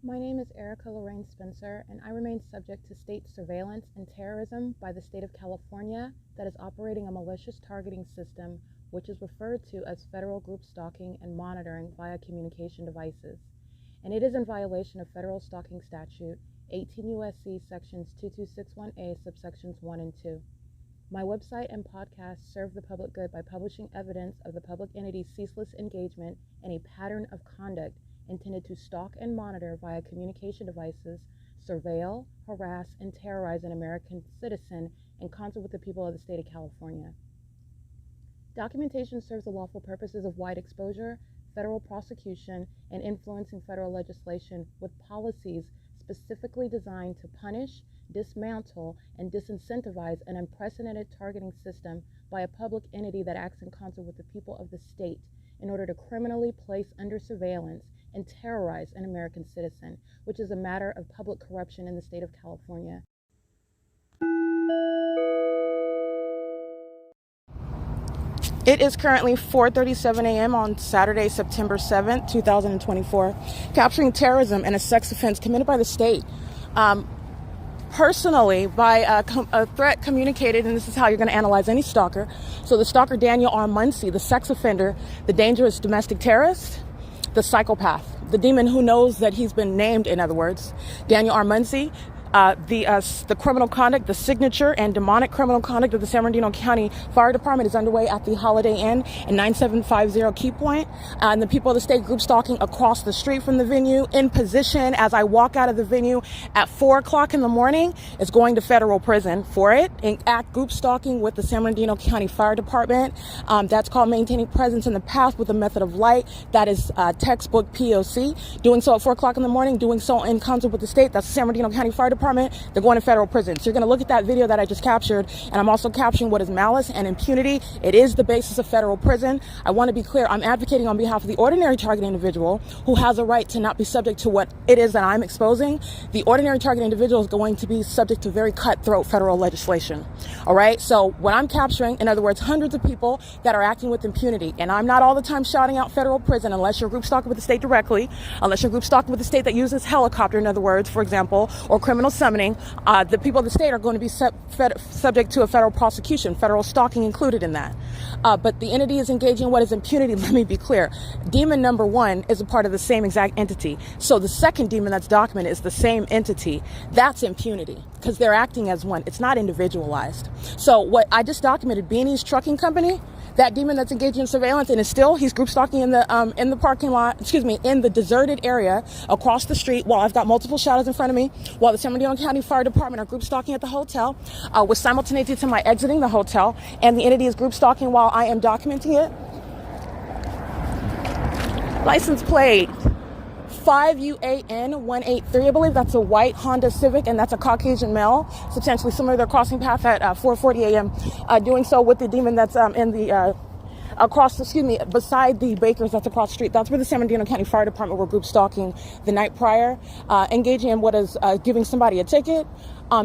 My name is Erica Lorraine Spencer, and I remain subject to state surveillance and terrorism by the state of California that is operating a malicious targeting system, which is referred to as federal group stalking and monitoring via communication devices. And it is in violation of federal stalking statute 18 U.S.C. sections 2261A subsections 1 and 2. My website and podcast serve the public good by publishing evidence of the public entity's ceaseless engagement in a pattern of conduct intended to stalk and monitor via communication devices, surveil, harass, and terrorize an American citizen in concert with the people of the state of California. Documentation serves the lawful purposes of wide exposure, federal prosecution, and influencing federal legislation with policies specifically designed to punish, dismantle, and disincentivize an unprecedented targeting system by a public entity that acts in concert with the people of the state in order to criminally place under surveillance and terrorize an American citizen, which is a matter of public corruption in the state of California. It is currently 4:37 a.m. on Saturday, September 7th, 2024, capturing terrorism and a sex offense committed by the state. Personally, by a threat communicated, and this is how you're going to analyze any stalker. So the stalker, Daniel R. Muncie, the sex offender, the dangerous domestic terrorist, the psychopath, the demon who knows that he's been named, in other words, Daniel R. Muncie, the criminal conduct, the signature and demonic criminal conduct of the San Bernardino County Fire Department is underway at the Holiday Inn in 9750 KeyPointe. And the people of the state group stalking across the street from the venue in position as I walk out of the venue at 4 o'clock in the morning is going to federal prison for it and act group stalking with the San Bernardino County Fire Department. That's called maintaining presence in the path with a method of light. That is textbook P.O.C. Doing so at 4 o'clock in the morning, doing so in concert with the state. That's the San Bernardino County Fire Department. They're going to federal prison. So you're going to look at that video that I just captured, and I'm also capturing what is malice and impunity. It is the basis of federal prison. I want to be clear. I'm advocating on behalf of the ordinary target individual who has a right to not be subject to what it is that I'm exposing. The ordinary target individual is going to be subject to very cutthroat federal legislation. All right. So what I'm capturing, in other words, hundreds of people that are acting with impunity. And I'm not all the time shouting out federal prison unless you're group stalking with the state directly, unless you're group stalking with the state that uses helicopter, in other words, for example, or criminal summoning. The people of the state are going to be subject to a federal prosecution, federal stalking included in that. But the entity is engaging in what is impunity. Let me be clear. Demon number one is a part of the same exact entity. So the second demon that's documented is the same entity. That's impunity because they're acting as one. It's not individualized. So what I just documented, Beanie's Trucking Company, that demon that's engaging in surveillance and is still, he's group stalking in the parking lot, in the deserted area across the street while I've got multiple shadows in front of me, while the San Bernardino County Fire Department are group stalking at the hotel, with simultaneity to my exiting the hotel, and the entity is group stalking while I am documenting it. License plate 5UAN183, I believe that's a white Honda Civic, and that's a Caucasian male, substantially similar to their crossing path at 4:40 a.m. Doing so with the demon that's beside the Bakers that's across the street. That's where the San Bernardino County Fire Department were group stalking the night prior, engaging in what is giving somebody a ticket.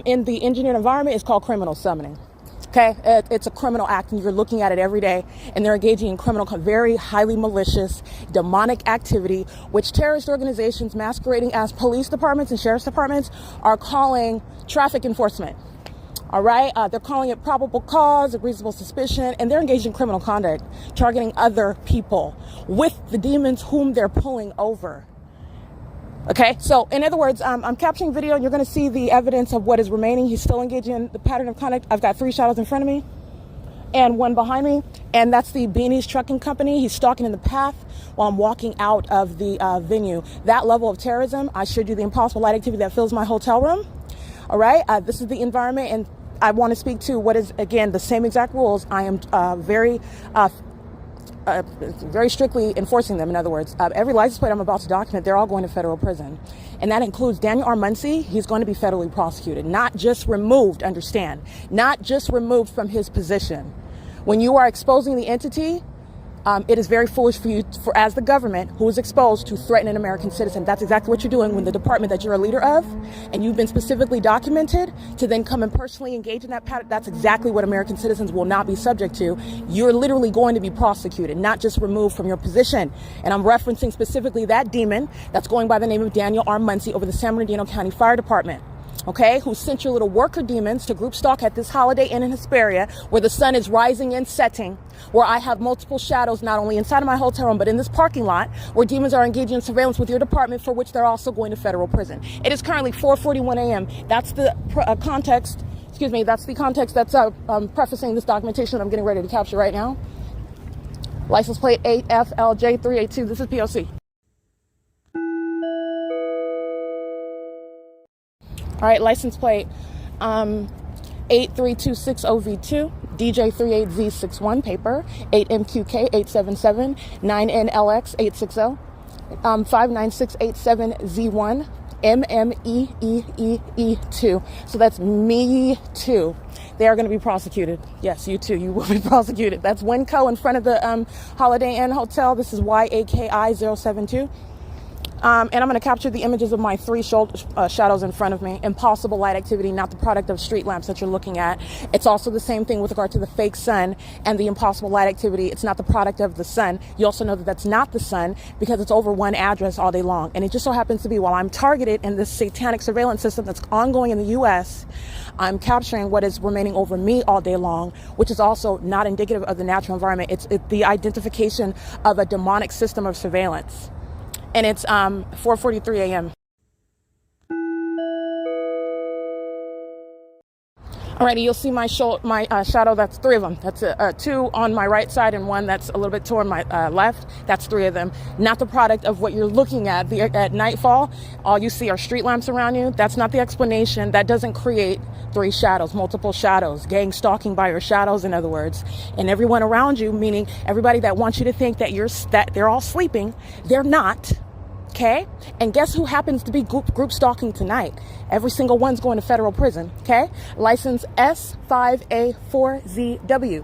In the engineered environment, is called criminal summoning. Okay, it's a criminal act, and you're looking at it every day, and they're engaging in criminal, very highly malicious, demonic activity, which terrorist organizations masquerading as police departments and sheriff's departments are calling traffic enforcement. All right, they're calling it probable cause, reasonable suspicion, and they're engaged in criminal conduct, targeting other people with the demons whom they're pulling over. Okay, so in other words, I'm capturing video, and you're going to see the evidence of what is remaining. He's still engaging in the pattern of conduct. I've got 3 shadows in front of me and 1 behind me, and that's the Beanie's Trucking Company. He's stalking in the path while I'm walking out of the venue. That level of terrorism, I showed you the impossible light activity that fills my hotel room. All right, this is the environment, and I want to speak to what is, again, the same exact rules. I am very strictly enforcing them. In other words, every license plate I'm about to document, they're all going to federal prison. And that includes Daniel R. Muncie. He's going to be federally prosecuted, not just removed, understand, not just removed from his position. When you are exposing the entity, It is very foolish for you, as the government who is exposed, to threaten an American citizen. That's exactly what you're doing when the department that you're a leader of, and you've been specifically documented to then come and personally engage in that pattern. That's exactly what American citizens will not be subject to. You're literally going to be prosecuted, not just removed from your position. And I'm referencing specifically that demon that's going by the name of Daniel R. Muncie over the San Bernardino County Fire Department. Okay, who sent your little worker demons to group stalk at this Holiday Inn in Hesperia, where the sun is rising and setting, where I have multiple shadows, not only inside of my hotel room, but in this parking lot, where demons are engaging in surveillance with your department, for which they're also going to federal prison. It is currently 4:41 a.m. That's the context, that's the context that's prefacing this documentation that I'm getting ready to capture right now. License plate 8FLJ382. This is P.O.C. All right, license plate 83260V2, DJ38Z61, paper 8MQK877, 9NLX860, 59687Z1, MMEEE2. So that's me too. They are going to be prosecuted. Yes, you too. You will be prosecuted. That's Winco in front of the Holiday Inn Hotel. This is YAKI072. And I'm going to capture the images of my three shadows in front of me. Impossible light activity, not the product of street lamps that you're looking at. It's also the same thing with regard to the fake sun and the impossible light activity. It's not the product of the sun. You also know that that's not the sun because it's over one address all day long. And it just so happens to be, while I'm targeted in this satanic surveillance system that's ongoing in the U.S., I'm capturing what is remaining over me all day long, which is also not indicative of the natural environment. It's the identification of a demonic system of surveillance. And it's 4:43 a.m. Alrighty, you'll see my shadow. That's three of them. That's two on my right side and one that's a little bit toward my left. That's three of them. Not the product of what you're looking at. At nightfall, all you see are street lamps around you. That's not the explanation. That doesn't create three shadows, multiple shadows, gang stalking by your shadows, in other words. And everyone around you, meaning everybody that wants you to think that they're all sleeping, they're not. Okay, and guess who happens to be group stalking tonight? Every single one's going to federal prison. Okay, license S5A4ZW.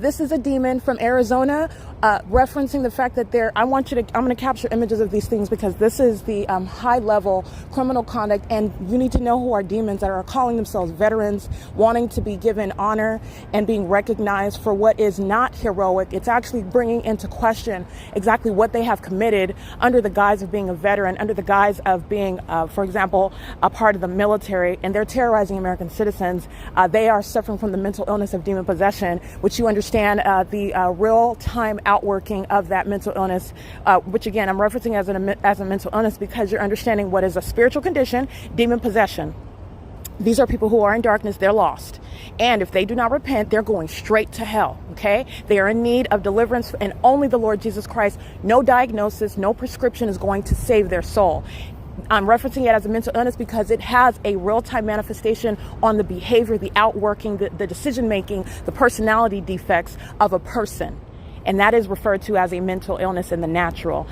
This is a demon from Arizona, referencing the fact that I'm going to capture images of these things because this is the high level criminal conduct, and you need to know who are demons that are calling themselves veterans, wanting to be given honor and being recognized for what is not heroic. It's actually bringing into question exactly what they have committed under the guise of being a veteran, under the guise of being, for example, a part of the military, and they're terrorizing American citizens. They are suffering from the mental illness of demon possession, which you understand the real-time outworking of that mental illness, which again, I'm referencing as a mental illness because you're understanding what is a spiritual condition, demon possession. These are people who are in darkness. They're lost. And if they do not repent, they're going straight to hell. Okay? They are in need of deliverance, and only the Lord Jesus Christ, no diagnosis, no prescription is going to save their soul. I'm referencing it as a mental illness because it has a real-time manifestation on the behavior, the outworking, the decision-making, the personality defects of a person. And that is referred to as a mental illness in the natural.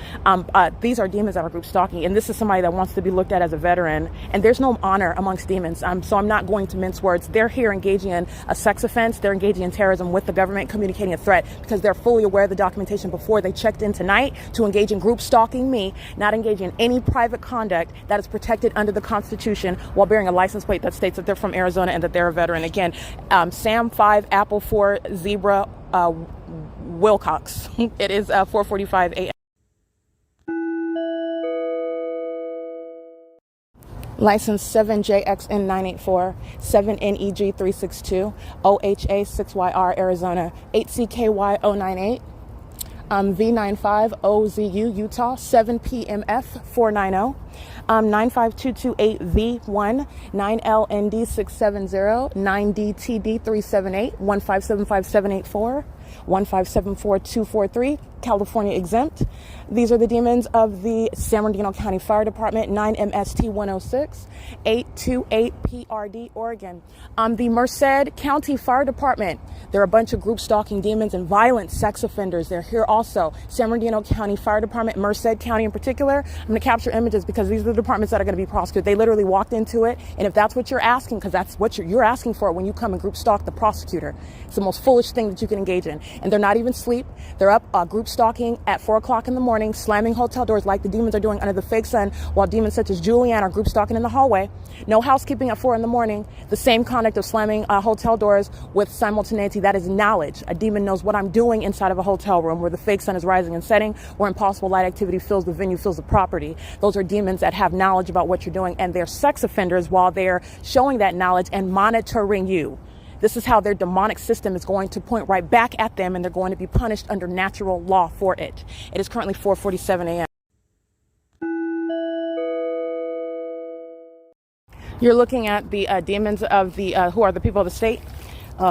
These are demons that are group stalking, and this is somebody that wants to be looked at as a veteran. And there's no honor amongst demons, so I'm not going to mince words. They're here engaging in a sex offense. They're engaging in terrorism with the government, communicating a threat because they're fully aware of the documentation before they checked in tonight to engage in group stalking me, not engaging in any private conduct that is protected under the Constitution while bearing a license plate that states that they're from Arizona and that they're a veteran. Again, Sam 5, Apple 4, Zebra, Wilcox. It is 4:45 a.m. License 7JXN984, 7NEG362, OHA6YR, Arizona, 8CKY098, V95OZU, Utah, 7PMF490, 95228V1, 9LND670, 9DTD378, 1575784, 1574243, California exempt. These are the demons of the San Bernardino County Fire Department, 9MST 106, 828 PRD, Oregon. The Merced County Fire Department, there are a bunch of group stalking demons and violent sex offenders. They're here also. San Bernardino County Fire Department, Merced County in particular. I'm going to capture images because these are the departments that are going to be prosecuted. They literally walked into it, and if that's what you're asking, because that's what you're asking for when you come and group stalk the prosecutor, it's the most foolish thing that you can engage in. And they're not even asleep. They're up group stalking at 4 o'clock in the morning, slamming hotel doors like the demons are doing under the fake sun, while demons such as Julianne are group stalking in the hallway. No housekeeping at 4 in the morning. The same conduct of slamming hotel doors with simultaneity. That is knowledge. A demon knows what I'm doing inside of a hotel room where the fake sun is rising and setting, where impossible light activity fills the venue, fills the property. Those are demons that have knowledge about what you're doing, and they're sex offenders while they're showing that knowledge and monitoring you. This is how their demonic system is going to point right back at them, and they're going to be punished under natural law for it. It is currently 4:47 a.m. You're looking at the demons of the who are the people of the state,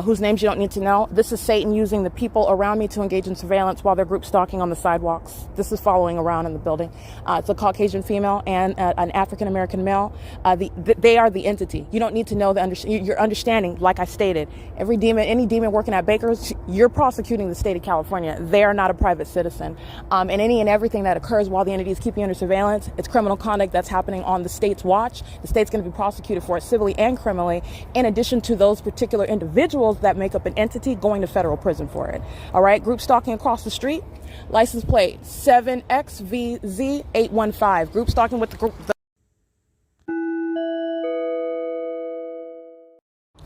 whose names you don't need to know. This is Satan using the people around me to engage in surveillance while they're group stalking on the sidewalks. This is following around in the building. It's a Caucasian female and an African-American male. They are the entity. You don't need to know your understanding. Like I stated, every demon, any demon working at Baker's, you're prosecuting the state of California. They are not a private citizen. And any and everything that occurs while the entity is keeping you under surveillance, it's criminal conduct that's happening on the state's watch. The state's going to be prosecuted for it civilly and criminally, in addition to those particular individuals that make up an entity going to federal prison for it. All right, group stalking across the street, license plate 7XVZ815. Group stalking with the group.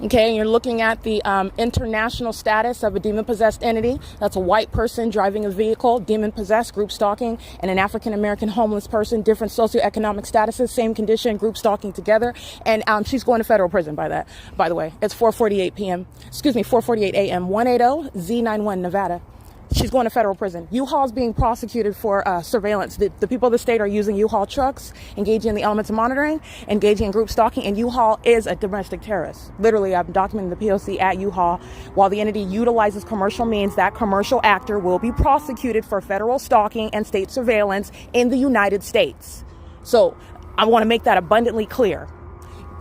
Okay, and you're looking at the international status of a demon-possessed entity. That's a white person driving a vehicle, demon-possessed, group stalking, and an African-American homeless person, different socioeconomic statuses, same condition, group stalking together. And she's going to federal prison by the way. It's 4:48 p.m. 4:48 a.m. 180 Z91 Nevada. She's going to federal prison. U-Haul is being prosecuted for surveillance. The people of the state are using U-Haul trucks, engaging in the elements of monitoring, engaging in group stalking, and U-Haul is a domestic terrorist. Literally, I've documented the P.O.C. at U-Haul. While the entity utilizes commercial means, that commercial actor will be prosecuted for federal stalking and state surveillance in the United States. So I want to make that abundantly clear.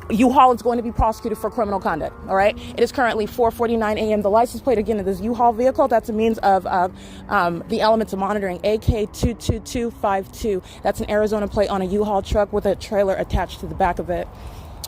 U-Haul is going to be prosecuted for criminal conduct. All right. It is currently 4:49 a.m. The license plate again of this U-Haul vehicle. That's a means of the elements of monitoring. AK22252. That's an Arizona plate on a U-Haul truck with a trailer attached to the back of it.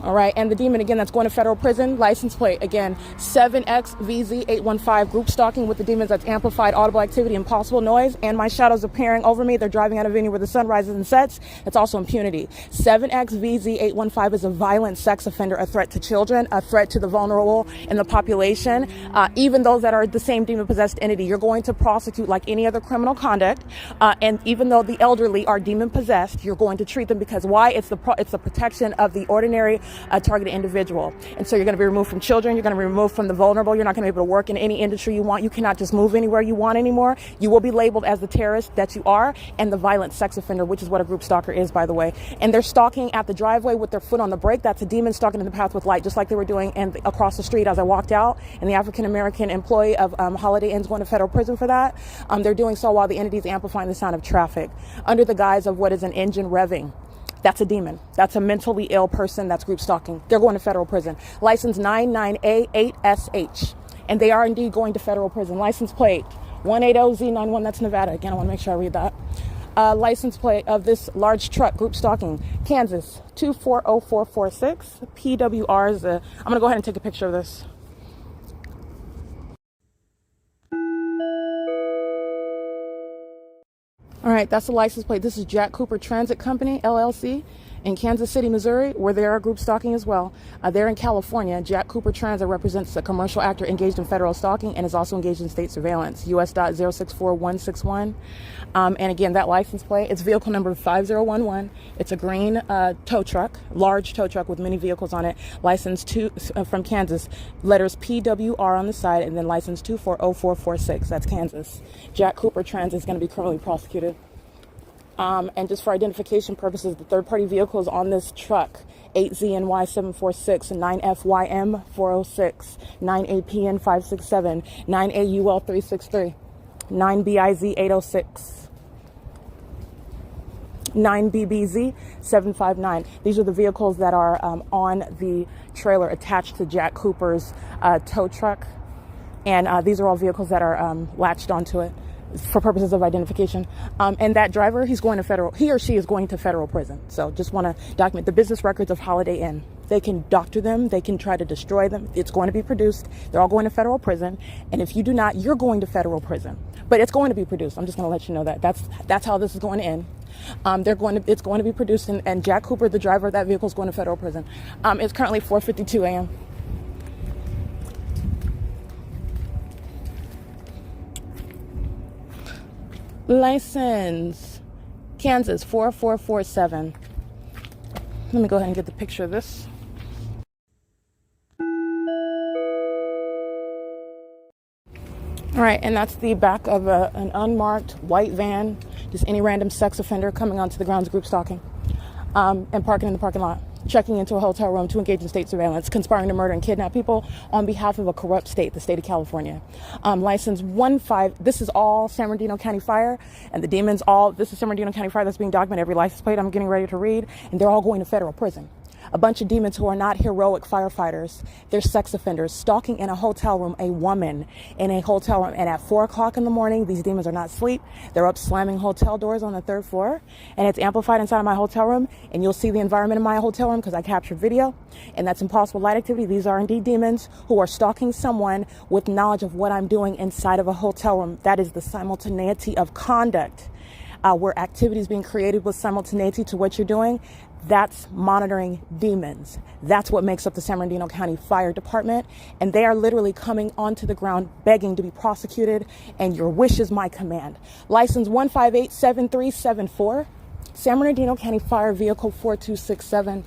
All right, and the demon again that's going to federal prison, license plate again 7XVZ815, group stalking with the demons that's amplified audible activity and possible noise, and my shadows appearing over me. They're driving out of a venue where the sun rises and sets. It's also impunity. 7XVZ815 is a violent sex offender, a threat to children, a threat to the vulnerable in the population, even those that are the same demon-possessed entity. You're going to prosecute like any other criminal conduct, and even though the elderly are demon-possessed, you're going to treat them because why? It's the protection of the ordinary targeted individual. And so you're going to be removed from children. You're going to be removed from the vulnerable. You're not going to be able to work in any industry you want. You cannot just move anywhere you want anymore. You will be labeled as the terrorist that you are and the violent sex offender, which is what a group stalker is, by the way. And they're stalking at the driveway with their foot on the brake. That's a demon stalking in the path with light, just like they were doing across the street as I walked out. And the African-American employee of Holiday Inn's going to federal prison for that. They're doing so while the entity is amplifying the sound of traffic under the guise of what is an engine revving. That's a demon. That's a mentally ill person that's group stalking. They're going to federal prison. License 99A8SH. And they are indeed going to federal prison. License plate 180Z91. That's Nevada. Again, I want to make sure I read that. License plate of this large truck group stalking. Kansas 240446. PWR is I'm going to go ahead and take a picture of this. All right, that's the license plate. This is Jack Cooper Transit Company, LLC, in Kansas City, Missouri, where they are group stalking as well. They're in California. Jack Cooper Transit represents a commercial actor engaged in federal stalking and is also engaged in state surveillance, US.064161. And again, that license plate, it's vehicle number 5011. It's a green tow truck, large tow truck with many vehicles on it, license from Kansas, letters PWR on the side, and then license 240446. That's Kansas. Jack Cooper Transit is going to be criminally prosecuted. And just for identification purposes, the third-party vehicles on this truck, 8ZNY746, 9FYM406, 9APN567, 9AUL363. 9BIZ 806, 9BBZ 759. These are the vehicles that are on the trailer attached to Jack Cooper's tow truck. And these are all vehicles that are latched onto it for purposes of identification. And that driver, he or she is going to federal prison. So just want to document the business records of Holiday Inn. They can doctor them. They can try to destroy them. It's going to be produced. They're all going to federal prison. And if you do not, you're going to federal prison. But it's going to be produced. I'm just going to let you know that. That's how this is going to end. It's going to be produced. And Jack Cooper, the driver of that vehicle, is going to federal prison. It's currently 4:52 a.m. License, Kansas 4447. Let me go ahead and get the picture of this. All right, and that's the back of an unmarked white van, just any random sex offender coming onto the grounds, group stalking, and parking in the parking lot, checking into a hotel room to engage in state surveillance, conspiring to murder and kidnap people on behalf of a corrupt state, the state of California. License 15, this is all San Bernardino County Fire, and the demons this is San Bernardino County Fire that's being documented, every license plate I'm getting ready to read, and they're all going to federal prison. A bunch of demons who are not heroic firefighters. They're sex offenders stalking in a hotel room, a woman in a hotel room. And at 4 o'clock in the morning, these demons are not asleep. They're up slamming hotel doors on the 3rd floor. And it's amplified inside of my hotel room. And you'll see the environment in my hotel room because I captured video. And that's impossible light activity. These are indeed demons who are stalking someone with knowledge of what I'm doing inside of a hotel room. That is the simultaneity of conduct, where activity is being created with simultaneity to what you're doing. That's monitoring demons. That's what makes up the San Bernardino County Fire Department. And they are literally coming onto the ground begging to be prosecuted. And your wish is my command. License 1587374. San Bernardino County Fire Vehicle 4267.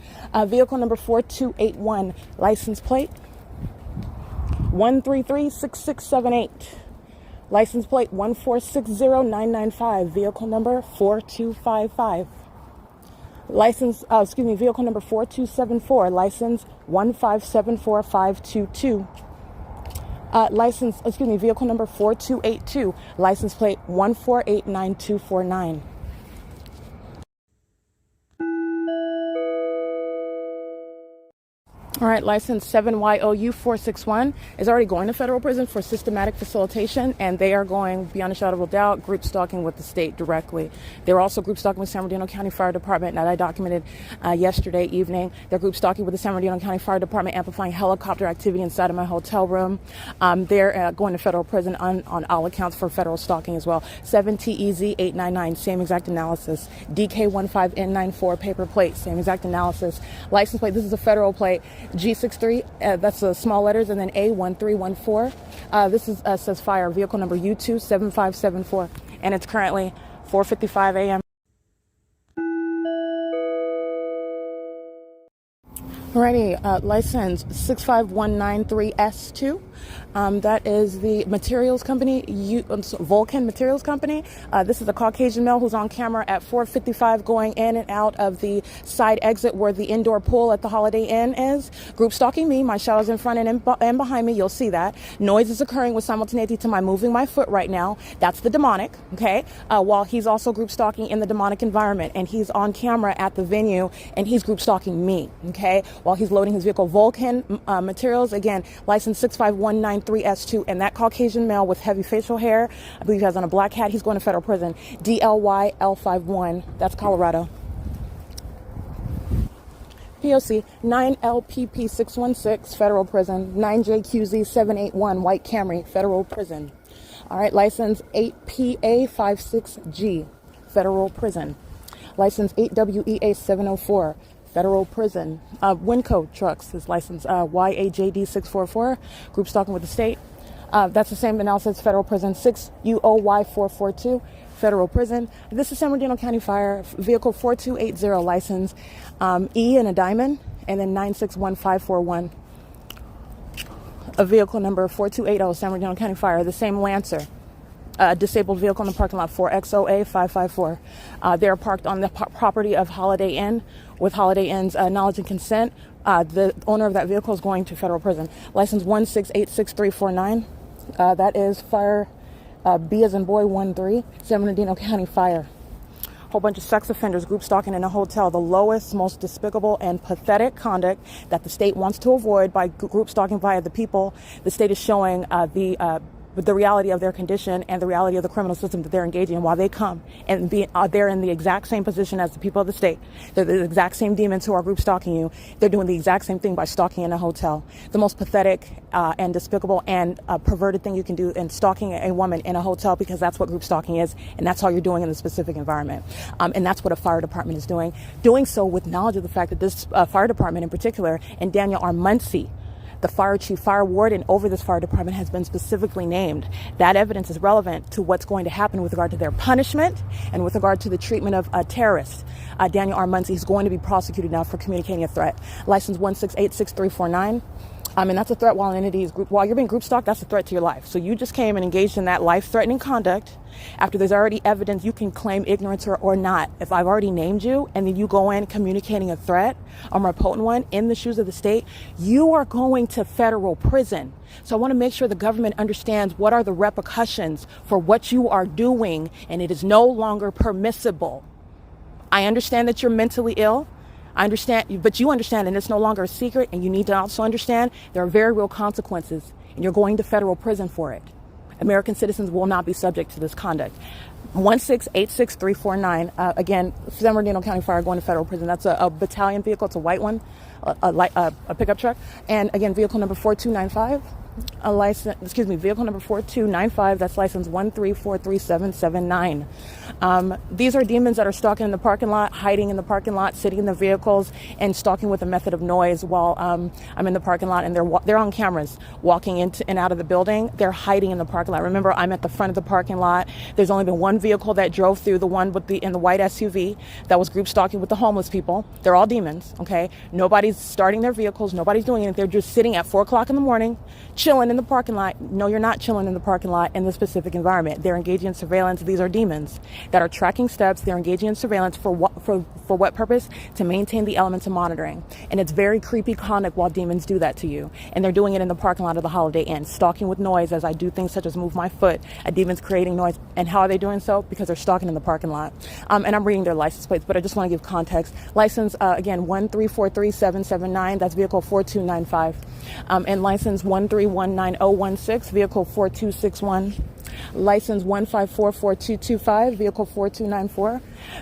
Vehicle number 4281. License plate 1336678. License plate 1460995. Vehicle number 4255. Vehicle number 4274, license 1574522. Vehicle number 4282, license plate 1489249. All right, license 7YOU461 is already going to federal prison for systematic facilitation, and they are going, beyond a shadow of a doubt, group stalking with the state directly. They're also group stalking with San Bernardino County Fire Department, that I documented yesterday evening. They're group stalking with the San Bernardino County Fire Department, amplifying helicopter activity inside of my hotel room. They're going to federal prison on all accounts for federal stalking as well. 7TEZ899, same exact analysis. DK15N94, paper plate, same exact analysis. License plate, this is a federal plate. G63, that's the small letters, and then A1314. This says fire, vehicle number U27574, and it's currently 4:55 a.m. Alrighty, license 65193S2. That is the materials company, Vulcan Materials Company. This is a Caucasian male who's on camera at 4:55 going in and out of the side exit where the indoor pool at the Holiday Inn is. Group stalking me. My shadow's in front and behind me. You'll see that. Noise is occurring with simultaneity to my moving my foot right now. That's the demonic, okay? While he's also group stalking in the demonic environment, and he's on camera at the venue, and he's group stalking me, okay? While he's loading his vehicle. Vulcan Materials, again, license 65193S2, and that Caucasian male with heavy facial hair, I believe he has on a black hat, he's going to federal prison. DLYL51, that's Colorado. P.O.C. 9LPP616, federal prison. 9JQZ781, white Camry, federal prison. All right, license 8PA56G, federal prison. License 8WEA704, federal prison. Winco Trucks is license YAJD644, group stalking with the state. That's the same analysis, federal prison. 6UOY442, federal prison. This is San Bernardino County Fire, vehicle 4280, license E and a diamond, and then 961541. A vehicle number 4280, San Bernardino County Fire, the same Lancer. Disabled vehicle in the parking lot, 4XOA554. They're parked on the property of Holiday Inn with Holiday Inn's knowledge and consent. The owner of that vehicle is going to federal prison. License 1686349. That is fire B as in boy 1-3, San Bernardino County Fire. Whole bunch of sex offenders group stalking in a hotel, the lowest, most despicable and pathetic conduct that the state wants to avoid by group stalking via the people. The state is showing the reality of their condition and the reality of the criminal system that they're engaging in while they come and they're in the exact same position as the people of the state. They're the exact same demons who are group stalking you. They're doing the exact same thing by stalking in a hotel. The most pathetic and despicable and perverted thing you can do in stalking a woman in a hotel, because that's what group stalking is, and that's all you're doing in the specific environment. And that's what a fire department is doing so with knowledge of the fact that this fire department in particular, and Daniel R. Muncie, the fire chief, fire warden over this fire department, has been specifically named. That evidence is relevant to what's going to happen with regard to their punishment and with regard to the treatment of terrorists. Daniel R. Muncie is going to be prosecuted now for communicating a threat. License 1686349. And that's a threat while while you're being group stalked, that's a threat to your life. So you just came and engaged in that life-threatening conduct after there's already evidence. You can claim ignorance or not. If I've already named you and then you go in communicating a threat, a more potent one, in the shoes of the state, you are going to federal prison. So I want to make sure the government understands what are the repercussions for what you are doing, and it is no longer permissible. I understand that you're mentally ill. I understand, but you understand, and it's no longer a secret, and you need to also understand there are very real consequences, and you're going to federal prison for it. American citizens will not be subject to this conduct. 1686349. Again, San Bernardino County Fire going to federal prison. That's a battalion vehicle. It's a white one, a pickup truck. And again, vehicle number 4295. Vehicle number 4295. That's license 1343779. These are demons that are stalking in the parking lot, hiding in the parking lot, sitting in the vehicles, and stalking with a method of noise while I'm in the parking lot, and they're on cameras walking into and out of the building. They're hiding in the parking lot. Remember, I'm at the front of the parking lot. There's only been one vehicle that drove through, the one in the white SUV that was group stalking with the homeless people. They're all demons. Okay, nobody's starting their vehicles. Nobody's doing anything. They're just sitting at 4 o'clock in the morning, chilling in the parking lot. No, you're not chilling in the parking lot in the specific environment. They're engaging in surveillance. These are demons that are tracking steps. They're engaging in surveillance for what purpose? To maintain the elements of monitoring. And it's very creepy conduct while demons do that to you. And they're doing it in the parking lot of the Holiday Inn, stalking with noise as I do things such as move my foot. A demon's creating noise. And how are they doing so? Because they're stalking in the parking lot. And I'm reading their license plates, but I just want to give context. License, again, 1343779. That's vehicle 4295. And license 1319016, vehicle 4261. License 1544225, vehicle 4294.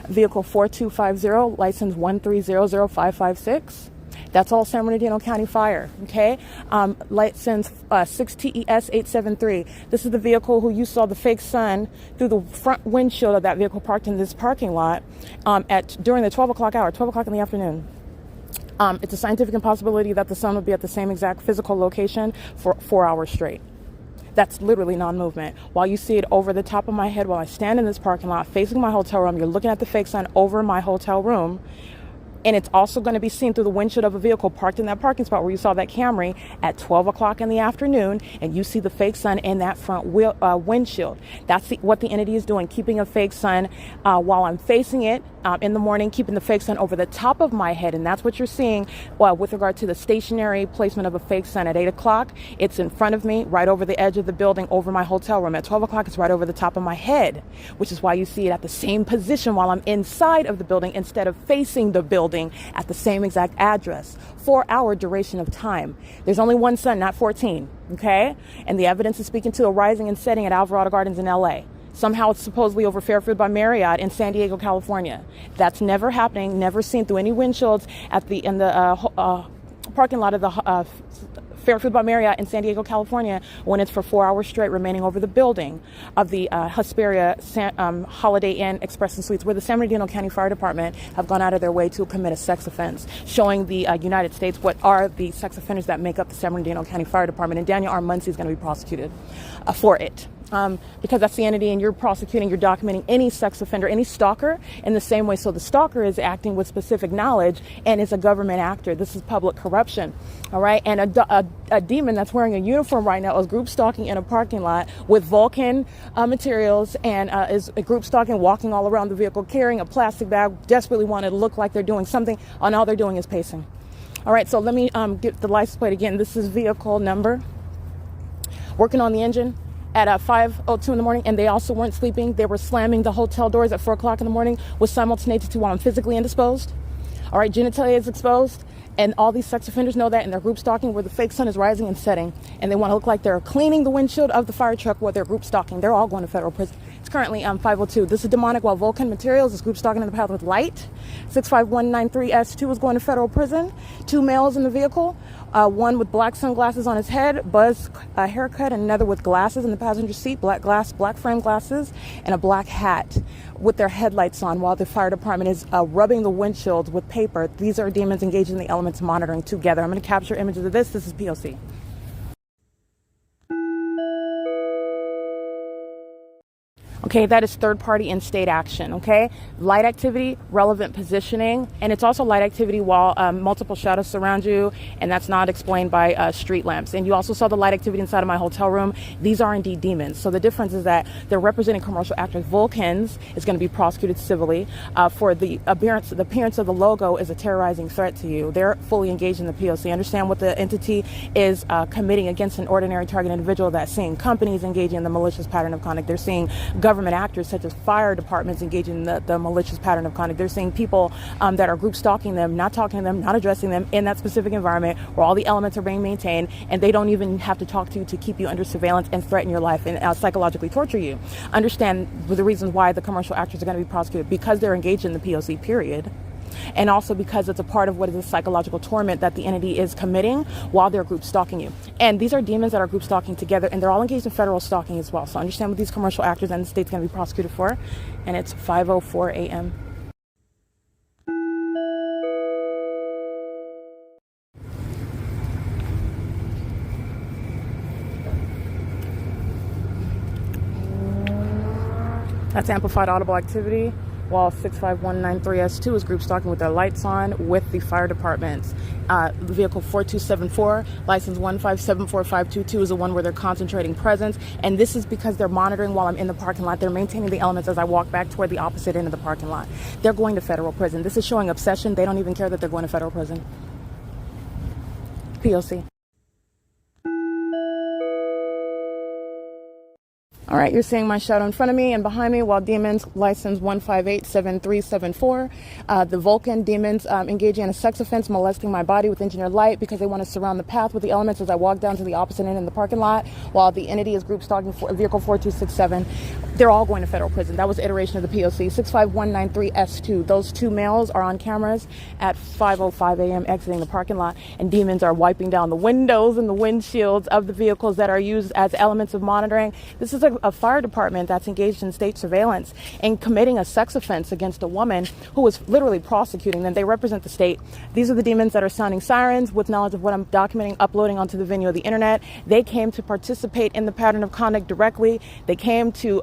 Vehicle 4250, license 1300556. That's all San Bernardino County Fire, okay? License 6TES 873. This is the vehicle who you saw the fake sun through the front windshield of that vehicle parked in this parking lot during the 12 o'clock hour, 12 o'clock in the afternoon. It's a scientific impossibility that the sun would be at the same exact physical location for 4 hours straight. That's literally non-movement. While you see it over the top of my head while I stand in this parking lot facing my hotel room, you're looking at the fake sun over my hotel room. And it's also going to be seen through the windshield of a vehicle parked in that parking spot where you saw that Camry at 12 o'clock in the afternoon, and you see the fake sun in that front windshield. That's what the entity is doing, keeping a fake sun while I'm facing it in the morning, keeping the fake sun over the top of my head. And that's what you're seeing with regard to the stationary placement of a fake sun. At 8 o'clock, it's in front of me, right over the edge of the building, over my hotel room. At 12 o'clock, it's right over the top of my head, which is why you see it at the same position while I'm inside of the building instead of facing the building at the same exact address. 4-hour duration of time. There's only one sun, not 14, okay? And the evidence is speaking to a rising and setting at Alvarado Gardens in LA. Somehow it's supposedly over Fairfield by Marriott in San Diego, California. That's never happening, never seen through any windshields in the parking lot of the Fairfield by Marriott in San Diego, California, when it's for 4 hours straight remaining over the building of the HESPERIA Holiday Inn Express and Suites, where the San Bernardino County Fire Department have gone out of their way to commit a sex offense, showing the United States what are the sex offenders that make up the San Bernardino County Fire Department. And Daniel R. Muncie is going to be prosecuted for it. Because that's the entity, and you're prosecuting, you're documenting any sex offender, any stalker in the same way. So the stalker is acting with specific knowledge and is a government actor. This is public corruption. All right. And a demon that's wearing a uniform right now is group stalking in a parking lot with Vulcan materials and is a group stalking, walking all around the vehicle, carrying a plastic bag, desperately wanting to look like they're doing something, and all they're doing is pacing. All right. So let me get the license plate again. This is vehicle number. Working on the engine. at 5:02 in the morning, and they also weren't sleeping. They were slamming the hotel doors at 4 o'clock in the morning with simultaneity while I'm physically indisposed. All right, genitalia is exposed. And all these sex offenders know that, and they're group stalking where the fake sun is rising and setting. And they want to look like they're cleaning the windshield of the fire truck while they're group stalking. They're all going to federal prison. It's currently 5:02. This is demonic, while Vulcan Materials is group stalking in the path with light. 65193S2 is going to federal prison. 2 males in the vehicle. One with black sunglasses on his head, buzz haircut, and another with glasses in the passenger seat, black frame glasses, and a black hat with their headlights on while the fire department is rubbing the windshields with paper. These are demons engaged in the elements monitoring together. I'm going to capture images of this. This is P.O.C. Okay, that is third party and state action. Okay, light activity, relevant positioning, and it's also light activity while multiple shadows surround you, and that's not explained by street lamps. And you also saw the light activity inside of my hotel room. These are indeed demons. So the difference is that they're representing commercial actors. Vulcans is going to be prosecuted civilly for the appearance. The appearance of the logo is a terrorizing threat to you. They're fully engaged in the P.O.C. Understand what the entity is committing against an ordinary target individual. That's seeing companies engaging in the malicious pattern of conduct. They're seeing government actors such as fire departments engaging in the malicious pattern of conduct. They're seeing people that are group stalking them, not talking to them, not addressing them in that specific environment where all the elements are being maintained, and they don't even have to talk to you to keep you under surveillance and threaten your life and psychologically torture you. Understand the reasons why the commercial actors are going to be prosecuted: because they're engaged in the P.O.C. period, and also because it's a part of what is a psychological torment that the entity is committing while they're group stalking you. And these are demons that are group stalking together, and they're all engaged in federal stalking as well. So understand what these commercial actors and the state's going to be prosecuted for. And it's 5:04 a.m. That's amplified audible activity, while 65193S2 is group stalking with their lights on with the fire departments. Vehicle 4274, license 1574522 is the one where they're concentrating presence. And this is because they're monitoring while I'm in the parking lot. They're maintaining the elements as I walk back toward the opposite end of the parking lot. They're going to federal prison. This is showing obsession. They don't even care that they're going to federal prison. P.O.C. All right, you're seeing my shadow in front of me and behind me, while demons, license 1587374. The Vulcan demons engaging in a sex offense, molesting my body with engineered light because they want to surround the path with the elements as I walk down to the opposite end in the parking lot, while the entity is group stalking for vehicle 4267. They're all going to federal prison. That was the iteration of the P.O.C. 65193S2. Those 2 males are on cameras at 5:05 a.m. exiting the parking lot, and demons are wiping down the windows and the windshields of the vehicles that are used as elements of monitoring. This is a fire department that's engaged in state surveillance and committing a sex offense against a woman who was literally prosecuting them. They represent the state. These are the demons that are sounding sirens with knowledge of what I'm documenting, uploading onto the venue of the internet. They came to participate in the pattern of conduct directly. They came to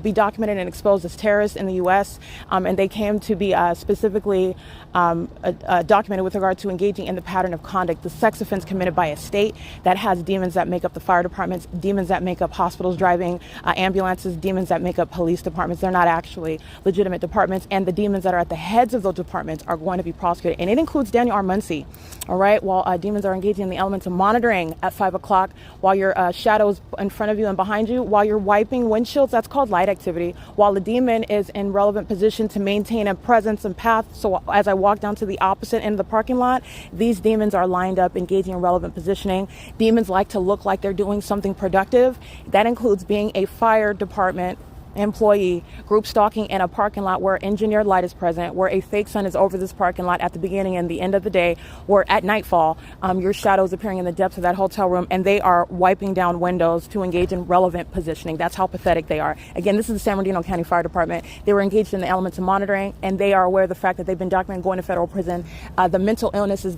be documented and exposed as terrorists in the U.S. And they came to be specifically documented with regard to engaging in the pattern of conduct, the sex offense committed by a state that has demons that make up the fire departments, demons that make up hospitals driving ambulances, demons that make up police departments. They're not actually legitimate departments, and the demons that are at the heads of those departments are going to be prosecuted. And it includes Daniel R. Muncie, all right, while demons are engaging in the elements of monitoring at 5 o'clock, while your shadows in front of you and behind you, while you're wiping windshields, that's called light activity, while the demon is in relevant position to maintain a presence and path. So as I walk down to the opposite end of the parking lot, these demons are lined up engaging in relevant positioning. Demons like to look like they're doing something productive. That includes being a fire department employee group stalking in a parking lot where engineered light is present, where a fake sun is over this parking lot at the beginning and the end of the day, where at nightfall your shadows appearing in the depths of that hotel room, and they are wiping down windows to engage in relevant positioning. That's how pathetic they are. Again, this is the San Bernardino County Fire Department. They were engaged in the elements of monitoring, and they are aware of the fact that they've been documented going to federal prison. The mental illness is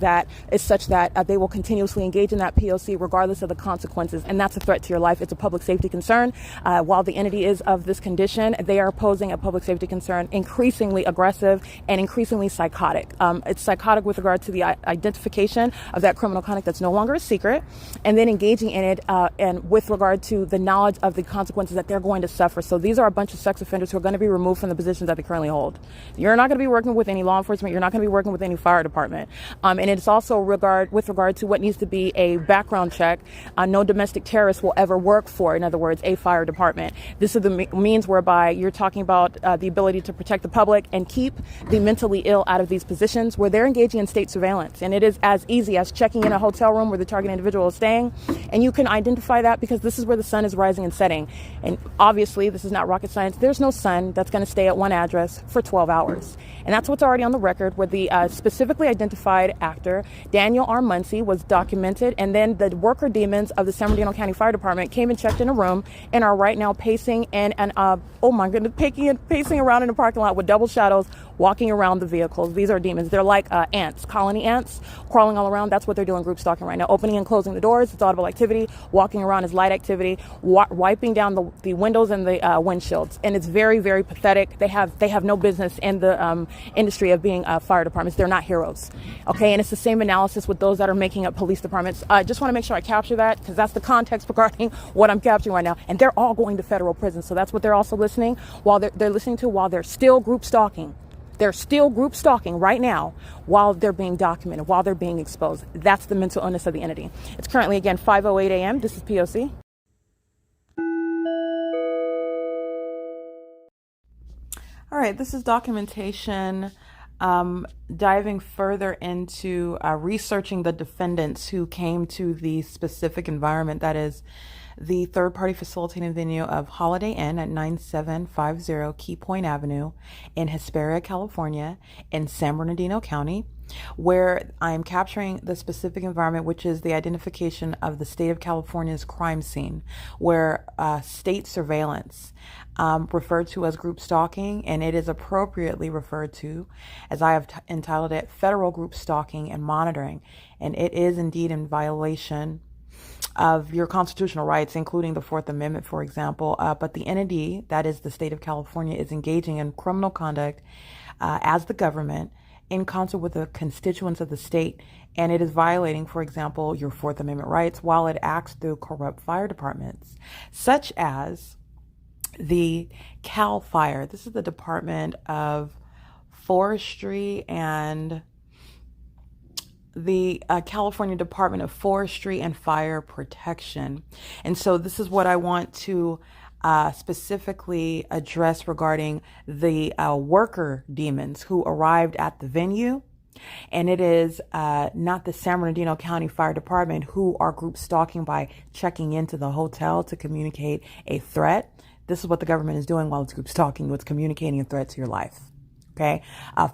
such that they will continuously engage in that P.O.C. regardless of the consequences, and that's a threat to your life. It's a public safety concern. While the entity is of this condition, they are posing a public safety concern, increasingly aggressive and increasingly psychotic. It's psychotic with regard to the identification of that criminal conduct that's no longer a secret, and then engaging in it and with regard to the knowledge of the consequences that they're going to suffer. So these are a bunch of sex offenders who are going to be removed from the positions that they currently hold. You're not going to be working with any law enforcement. You're not going to be working with any fire department. And it's also with regard to what needs to be a background check. No domestic terrorist will ever work for, in other words, a fire department. This is the means whereby you're talking about the ability to protect the public and keep the mentally ill out of these positions where they're engaging in state surveillance. And it is as easy as checking in a hotel room where the target individual is staying. And you can identify that because this is where the sun is rising and setting. And obviously, this is not rocket science. There's no sun that's going to stay at one address for 12 hours. And that's what's already on the record, where the specifically identified actor, Daniel R. Muncie, was documented. And then the worker demons of the San Bernardino County Fire Department came and checked in a room and are right now pacing and oh my goodness, pacing around in the parking lot with double shadows, walking around the vehicles. These are demons. They're like ants, colony ants, crawling all around. That's what they're doing, group stalking right now. Opening and closing the doors, it's audible activity. Walking around is light activity. Wiping down the windows and the windshields. And it's very, very pathetic. They have no business in the industry of being fire departments. They're not heroes. Okay, and it's the same analysis with those that are making up police departments. I just want to make sure I capture that because that's the context regarding what I'm capturing right now. And they're all going to federal prison. So that's what they're also listening while they're listening to while they're still group stalking. They're still group stalking right now while they're being documented, while they're being exposed. That's the mental illness of the entity. It's currently, again, 5:08 a.m. This is P.O.C. All right, this is documentation diving further into researching the defendants who came to the specific environment that is the third-party facilitating venue of Holiday Inn at 9750 KeyPointe Avenue in Hesperia, California, in San Bernardino County, where I am capturing the specific environment, which is the identification of the state of California's crime scene, where state surveillance, referred to as group stalking, and it is appropriately referred to, as I have entitled it, federal group stalking and monitoring, and it is indeed in violation of your constitutional rights, including the Fourth Amendment, for example. But the entity, that is the state of California, is engaging in criminal conduct as the government in concert with the constituents of the state. And it is violating, for example, your Fourth Amendment rights while it acts through corrupt fire departments, such as the CAL FIRE. This is the Department of Forestry and the California Department of Forestry and Fire Protection. And so this is what I want to specifically address regarding the worker demons who arrived at the venue. And it is not the San Bernardino County Fire Department who are group stalking by checking into the hotel to communicate a threat. This is what the government is doing while it's group stalking. It's communicating a threat to your life. Okay,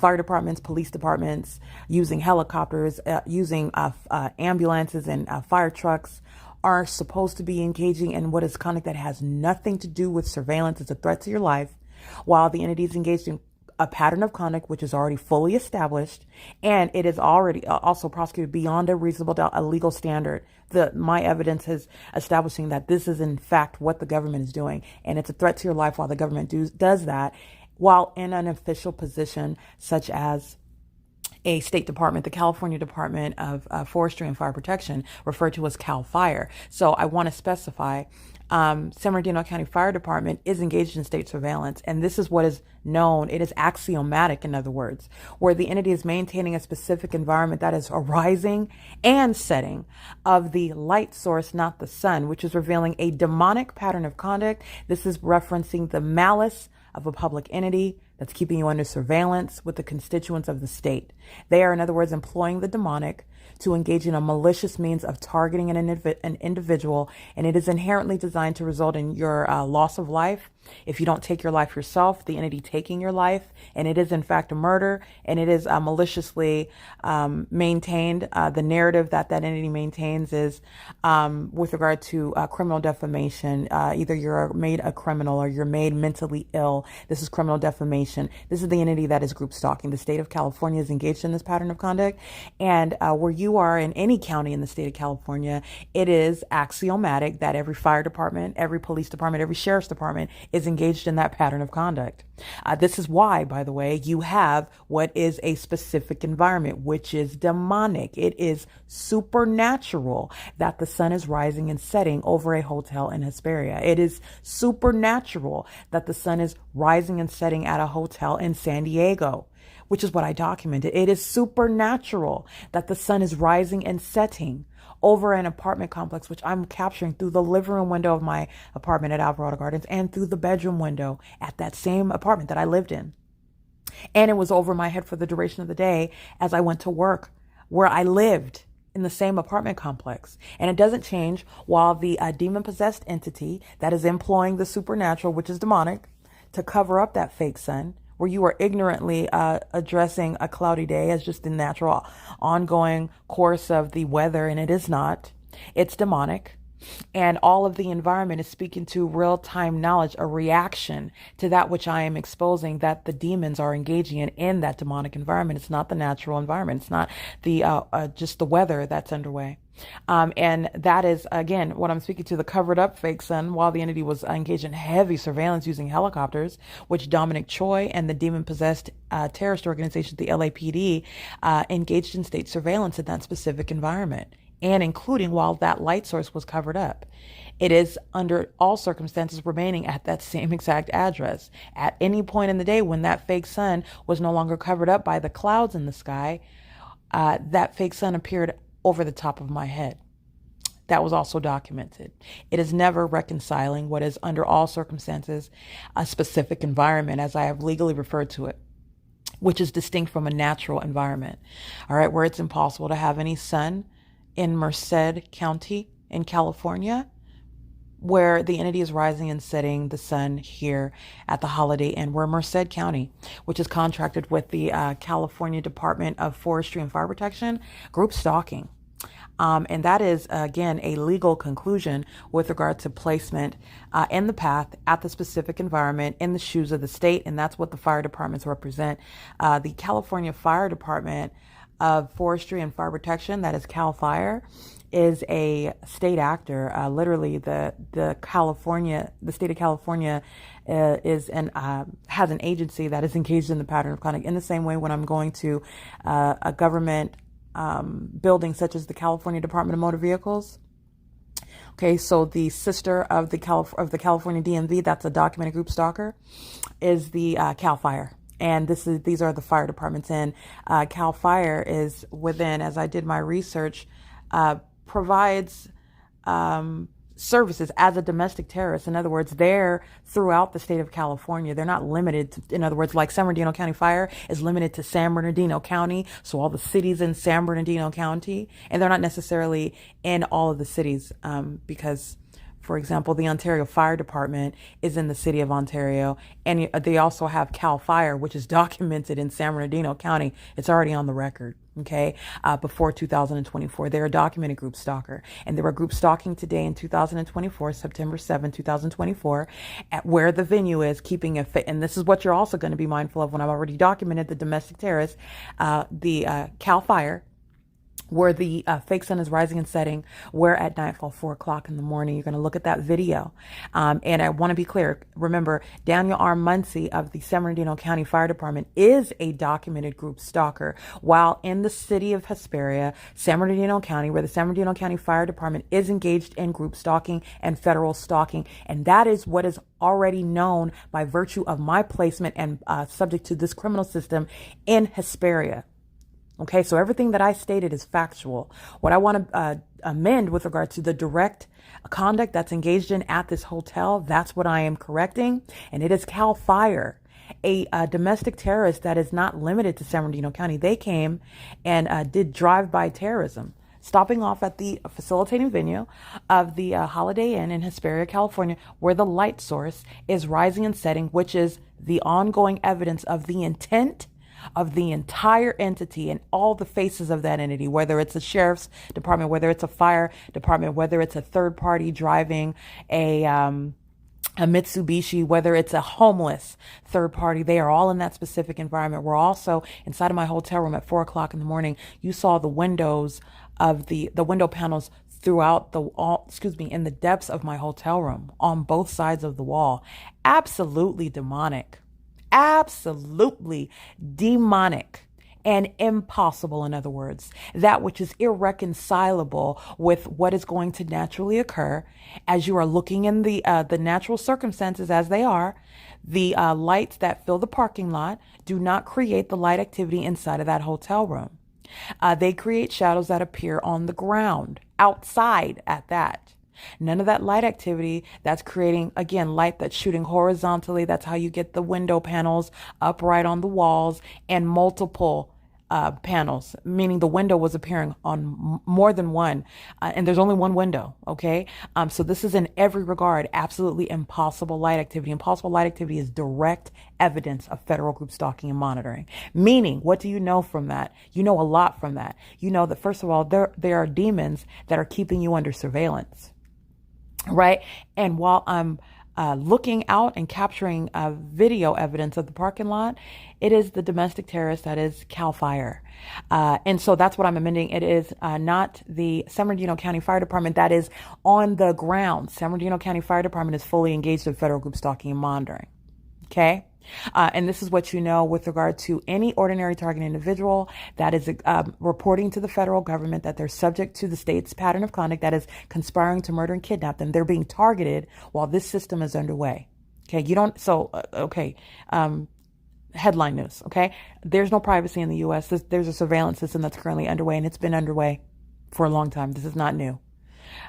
fire departments, police departments, using helicopters, using ambulances and fire trucks are supposed to be engaging in what is conduct that has nothing to do with surveillance. It's a threat to your life, while the entity is engaged in a pattern of conduct which is already fully established, and it is already also prosecuted beyond a reasonable doubt, a legal standard. My evidence is establishing that this is in fact what the government is doing, and it's a threat to your life while the government does that, while in an official position such as a state department, the California Department of Forestry and Fire Protection, referred to as CAL FIRE. So I want to specify San Bernardino County Fire Department is engaged in state surveillance, and this is what is known. It is axiomatic, in other words, where the entity is maintaining a specific environment that is a rising and setting of the light source, not the sun, which is revealing a demonic pattern of conduct. This is referencing the malice of a public entity that's keeping you under surveillance with the constituents of the state. They are, in other words, employing the demonic to engage in a malicious means of targeting an individual, and it is inherently designed to result in your loss of life. If you don't take your life yourself, the entity taking your life, and it is in fact a murder, and it is maliciously maintained. The narrative that entity maintains is with regard to criminal defamation. Either you're made a criminal or you're made mentally ill. This is criminal defamation. This is the entity that is group stalking. The state of California is engaged engaged in this pattern of conduct. And where you are in any county in the state of California, it is axiomatic that every fire department, every police department, every sheriff's department is engaged in that pattern of conduct. This is why, by the way, you have what is a specific environment, which is demonic. It is supernatural that the sun is rising and setting over a hotel in Hesperia. It is supernatural that the sun is rising and setting at a hotel in San Diego, which is what I documented. It is supernatural that the sun is rising and setting over an apartment complex, which I'm capturing through the living room window of my apartment at Alvarado Gardens and through the bedroom window at that same apartment that I lived in. And it was over my head for the duration of the day as I went to work where I lived in the same apartment complex. And it doesn't change while the demon-possessed entity that is employing the supernatural, which is demonic, to cover up that fake sun, where you are ignorantly addressing a cloudy day as just the natural ongoing course of the weather, and it is not. It's demonic. And all of the environment is speaking to real-time knowledge, a reaction to that which I am exposing that the demons are engaging in that demonic environment. It's not the natural environment. It's not the just the weather that's underway. And that is, again, what I'm speaking to, the covered up fake sun, while the entity was engaged in heavy surveillance using helicopters, which Dominic Choi and the demon-possessed terrorist organization, the LAPD, engaged in state surveillance in that specific environment, and including while that light source was covered up. It is under all circumstances remaining at that same exact address. At any point in the day when that fake sun was no longer covered up by the clouds in the sky, that fake sun appeared over the top of my head. That was also documented. It is never reconciling what is under all circumstances a specific environment, as I have legally referred to it, which is distinct from a natural environment. All right, where it's impossible to have any sun in Merced County in California, where the entity is rising and setting the sun here at the Holiday Inn. We're Merced County, which is contracted with the California Department of Forestry and Fire Protection, group stalking. And that is, again, a legal conclusion with regard to placement in the path at the specific environment in the shoes of the state. And that's what the fire departments represent. The California Fire Department of Forestry and Fire Protection, that is CAL FIRE, is a state actor. Literally, the state of California has an agency that is engaged in the pattern of conduct. In the same way, when I'm going to a government building such as the California Department of Motor Vehicles. Okay, so the sister of the California DMV, that's a documented group stalker, is the CAL FIRE. And these are the fire departments, and CAL FIRE is within, as I did my research, provides services as a domestic terrorist. In other words, they're throughout the state of California. They're not limited to, in other words, like San Bernardino County Fire is limited to San Bernardino County. So all the cities in San Bernardino County, and they're not necessarily in all of the cities because, for example, the Ontario Fire Department is in the city of Ontario, and they also have CAL FIRE, which is documented in San Bernardino County. It's already on the record, okay, before 2024. They're a documented group stalker, and they were group stalking today in 2024, September 7, 2024, at where the venue is, keeping it fit. And this is what you're also going to be mindful of when I've already documented the domestic terrorists, the CAL FIRE, where the fake sun is rising and setting, where at nightfall, 4 o'clock in the morning, you're going to look at that video. And I want to be clear. Remember, Daniel R. Muncie of the San Bernardino County Fire Department is a documented group stalker, while in the city of Hesperia, San Bernardino County, where the San Bernardino County Fire Department is engaged in group stalking and federal stalking. And that is what is already known by virtue of my placement and subject to this criminal system in Hesperia. Okay, so everything that I stated is factual. What I want to amend with regard to the direct conduct that's engaged in at this hotel, that's what I am correcting. And it is CAL FIRE, a domestic terrorist that is not limited to San Bernardino County. They came and did drive-by terrorism, stopping off at the facilitating venue of the Holiday Inn in Hesperia, California, where the light source is rising and setting, which is the ongoing evidence of the intent of the entire entity and all the faces of that entity, whether it's a sheriff's department, whether it's a fire department, whether it's a third party driving a a Mitsubishi, whether it's a homeless third party, they are all in that specific environment. We're also inside of my hotel room at 4 o'clock in the morning. You saw the windows of the window panels throughout in the depths of my hotel room on both sides of the wall. Absolutely demonic, absolutely demonic. And impossible, in other words, that which is irreconcilable with what is going to naturally occur as you are looking in the natural circumstances as they are. The lights that fill the parking lot do not create the light activity inside of that hotel room. They create shadows that appear on the ground, outside at that. None of that light activity that's creating, again, light that's shooting horizontally. That's how you get the window panels upright on the walls and multiple panels, meaning the window was appearing on more than one. And there's only one window. Okay. So this is in every regard, absolutely impossible light activity. Impossible light activity is direct evidence of federal group stalking and monitoring. Meaning, what do you know from that? You know a lot from that. You know that, first of all, there are demons that are keeping you under surveillance. Right. And while I'm looking out and capturing video evidence of the parking lot, it is the domestic terrorist that is CAL FIRE. And so that's what I'm amending. It is not the San Bernardino County Fire Department that is on the ground. San Bernardino County Fire Department is fully engaged in federal group stalking and monitoring. Okay. And this is what you know with regard to any ordinary target individual that is reporting to the federal government that they're subject to the state's pattern of conduct that is conspiring to murder and kidnap them. They're being targeted while this system is underway. Okay. Headline news. Okay. There's no privacy in the U.S. There's a surveillance system that's currently underway, and it's been underway for a long time. This is not new.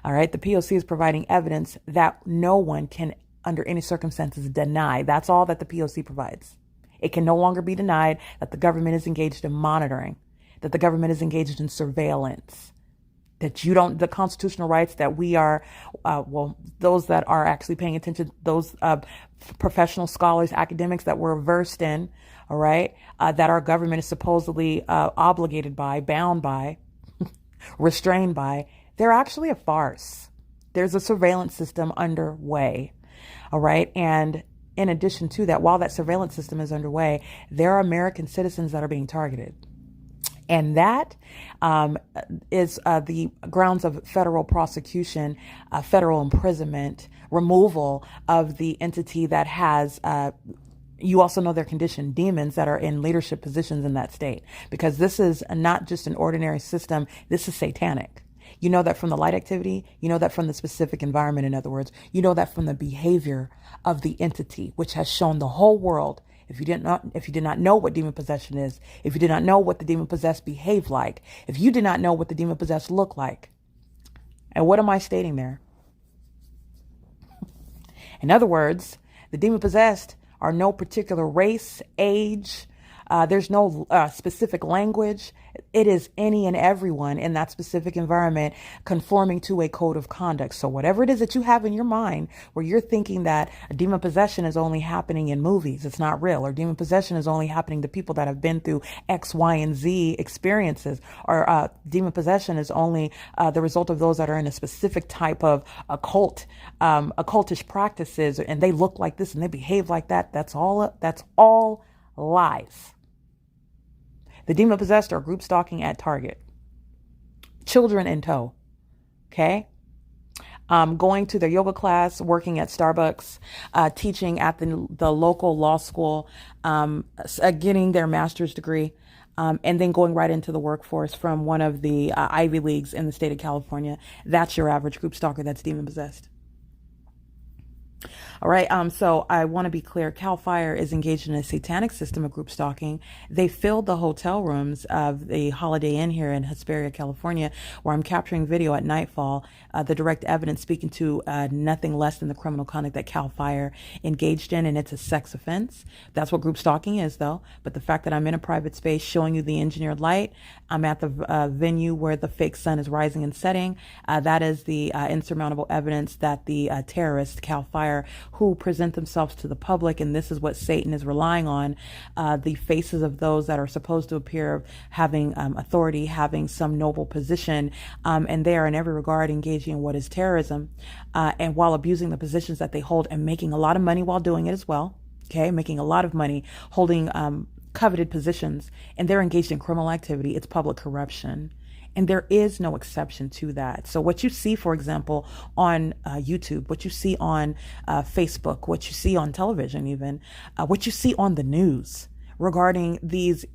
All right. The P.O.C. is providing evidence that no one can under any circumstances deny. That's all that the P.O.C. provides. It can no longer be denied that the government is engaged in monitoring, that the government is engaged in surveillance, that the constitutional rights that we are, those that are actually paying attention, those professional scholars, academics that we're versed in, all right, that our government is supposedly obligated by, bound by, restrained by, they're actually a farce. There's a surveillance system underway. All right. And in addition to that, while that surveillance system is underway, there are American citizens that are being targeted. And that is the grounds of federal prosecution, federal imprisonment, removal of the entity that has, you also know their condition, demons that are in leadership positions in that state, because this is not just an ordinary system. This is satanic. You know that from the light activity. You know that from the specific environment. In other words, you know that from the behavior of the entity, which has shown the whole world. If you did not know what demon possession is, if you did not know what the demon possessed behave like, if you did not know what the demon possessed look like, and what am I stating there? In other words, the demon possessed are no particular race, age. There's no specific language. It is any and everyone in that specific environment conforming to a code of conduct. So whatever it is that you have in your mind where you're thinking that a demon possession is only happening in movies, it's not real, or demon possession is only happening to people that have been through X, Y, and Z experiences, or demon possession is only the result of those that are in a specific type of occultish practices, and they look like this and they behave like that. That's all lies. The demon possessed are group stalking at target. Children in tow. Okay. Going to their yoga class, working at Starbucks, teaching at the local law school, getting their master's degree, and then going right into the workforce from one of the Ivy Leagues in the state of California. That's your average group stalker that's demon possessed. All right. So I want to be clear. CAL FIRE is engaged in a satanic system of group stalking. They filled the hotel rooms of the Holiday Inn here in Hesperia, California, where I'm capturing video at nightfall. The direct evidence speaking to nothing less than the criminal conduct that CAL FIRE engaged in, and it's a sex offense. That's what group stalking is, though. But the fact that I'm in a private space showing you the engineered light, I'm at the venue where the fake sun is rising and setting. That is the insurmountable evidence that the terrorist CAL FIRE Fire who present themselves to the public, and this is what Satan is relying on, the faces of those that are supposed to appear having authority, having some noble position, and they are in every regard engaging in what is terrorism, and while abusing the positions that they hold and making a lot of money while doing it as well. Okay, making a lot of money, holding coveted positions, and they're engaged in criminal activity. It's public corruption. And there is no exception to that. So what you see, for example, on YouTube, what you see on Facebook, what you see on television, even what you see on the news regarding these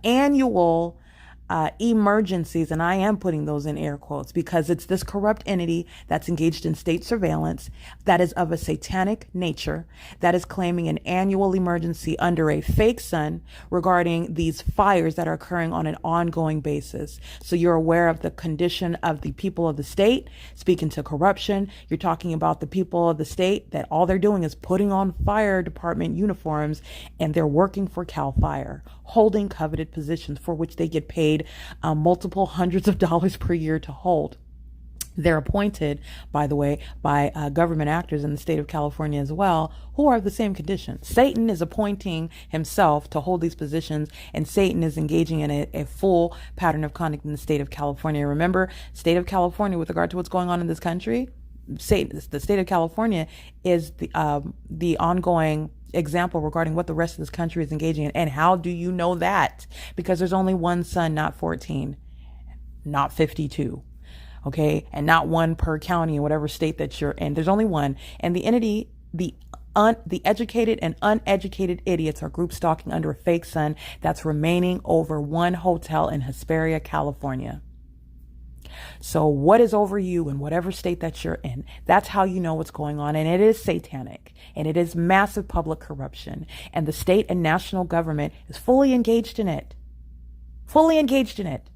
annual emergencies, and I am putting those in air quotes because it's this corrupt entity that's engaged in state surveillance that is of a satanic nature, that is claiming an annual emergency under a fake sun regarding these fires that are occurring on an ongoing basis. So you're aware of the condition of the people of the state, speaking to corruption. You're talking about the people of the state that all they're doing is putting on fire department uniforms, and they're working for CAL FIRE, holding coveted positions for which they get paid multiple hundreds of dollars per year to hold. They're appointed, by the way, by government actors in the state of California as well, who are of the same condition. Satan is appointing himself to hold these positions, and Satan is engaging in a full pattern of conduct in the state of California. Remember, state of California, with regard to what's going on in this country, the state of California is the ongoing example regarding what the rest of this country is engaging in. And how do you know that? Because there's only one sun, not 14, not 52. Okay. And not one per county in whatever state that you're in. There's only one. And the entity, the educated and uneducated idiots are group stalking under a fake sun that's remaining over one hotel in Hesperia, California. So what is over you in whatever state that you're in? That's how you know what's going on. And it is satanic, and it is massive public corruption. And the state and national government is fully engaged in it. Fully engaged in it.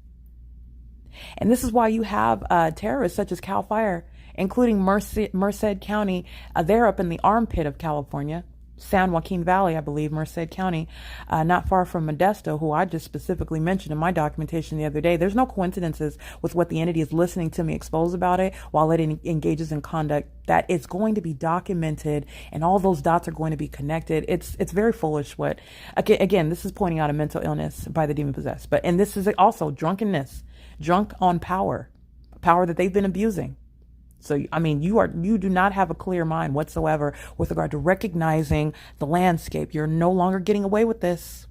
And this is why you have terrorists such as CAL FIRE, including Merced County. They're up in the armpit of California. San Joaquin Valley, I believe, Merced County, not far from Modesto, who I just specifically mentioned in my documentation the other day. There's no coincidences with what the entity is listening to me expose about it while it engages in conduct that it's going to be documented, and all those dots are going to be connected. It's very foolish. Again, this is pointing out a mental illness by the demon possessed, and this is also drunkenness, drunk on power that they've been abusing. So, I mean, you do not have a clear mind whatsoever with regard to recognizing the landscape. You're no longer getting away with this,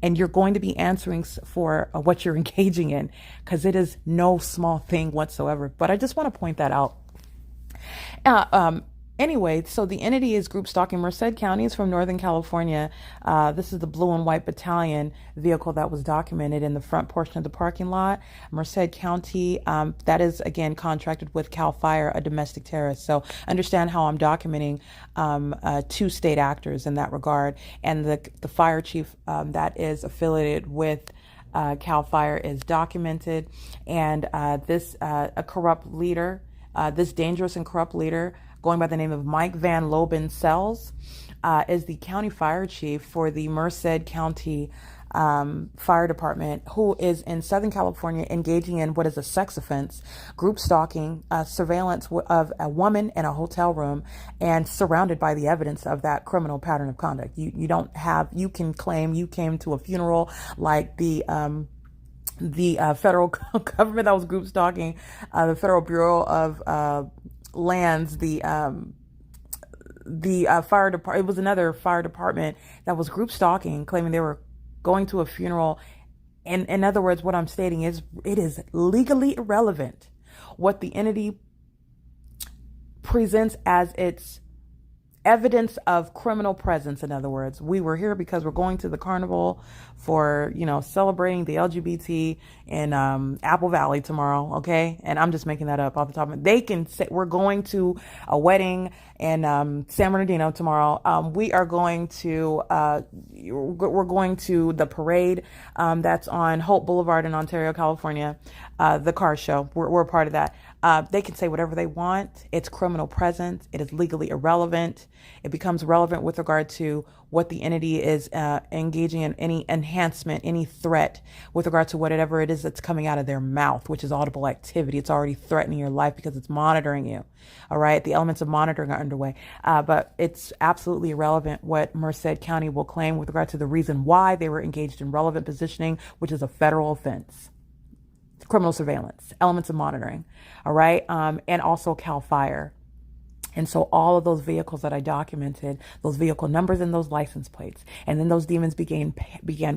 and you're going to be answering for what you're engaging in, because it is no small thing whatsoever. But I just want to point that out. Anyway, so the entity is group stalking Merced County. It's from Northern California. This is the blue and white battalion vehicle that was documented in the front portion of the parking lot. Merced County, that is, again, contracted with CAL FIRE, a domestic terrorist. So understand how I'm documenting two state actors in that regard. And the fire chief that is affiliated with CAL FIRE is documented. And this corrupt leader, this dangerous and corrupt leader, going by the name of Mike Van Loben Sells, is the county fire chief for the Merced County Fire Department, who is in Southern California engaging in what is a sex offense, group stalking, surveillance of a woman in a hotel room, and surrounded by the evidence of that criminal pattern of conduct. You can claim you came to a funeral like the federal government that was group stalking, the Federal Bureau of Lands, the fire department. It was another fire department that was group stalking, claiming they were going to a funeral. And in other words, what I'm stating is it is legally irrelevant what the entity presents as its evidence of criminal presence. In other words, we were here because we're going to the carnival for, celebrating the LGBT in Apple Valley tomorrow. Okay. And I'm just making that up off the top of it. They can say we're going to a wedding in San Bernardino tomorrow. We are going to, we're going to the parade that's on Hope Boulevard in Ontario, California, the car show. We're a part of that. They can say whatever they want. It's criminal presence. It is legally irrelevant. It becomes relevant with regard to what the entity is engaging in, any enhancement, any threat with regard to whatever it is that's coming out of their mouth, which is audible activity. It's already threatening your life because it's monitoring you. All right. The elements of monitoring are underway. But it's absolutely irrelevant what Merced County will claim with regard to the reason why they were engaged in relevant positioning, which is a federal offense. Criminal surveillance, elements of monitoring. All right. And also CAL FIRE. And so all of those vehicles that I documented, those vehicle numbers and those license plates, and then those demons began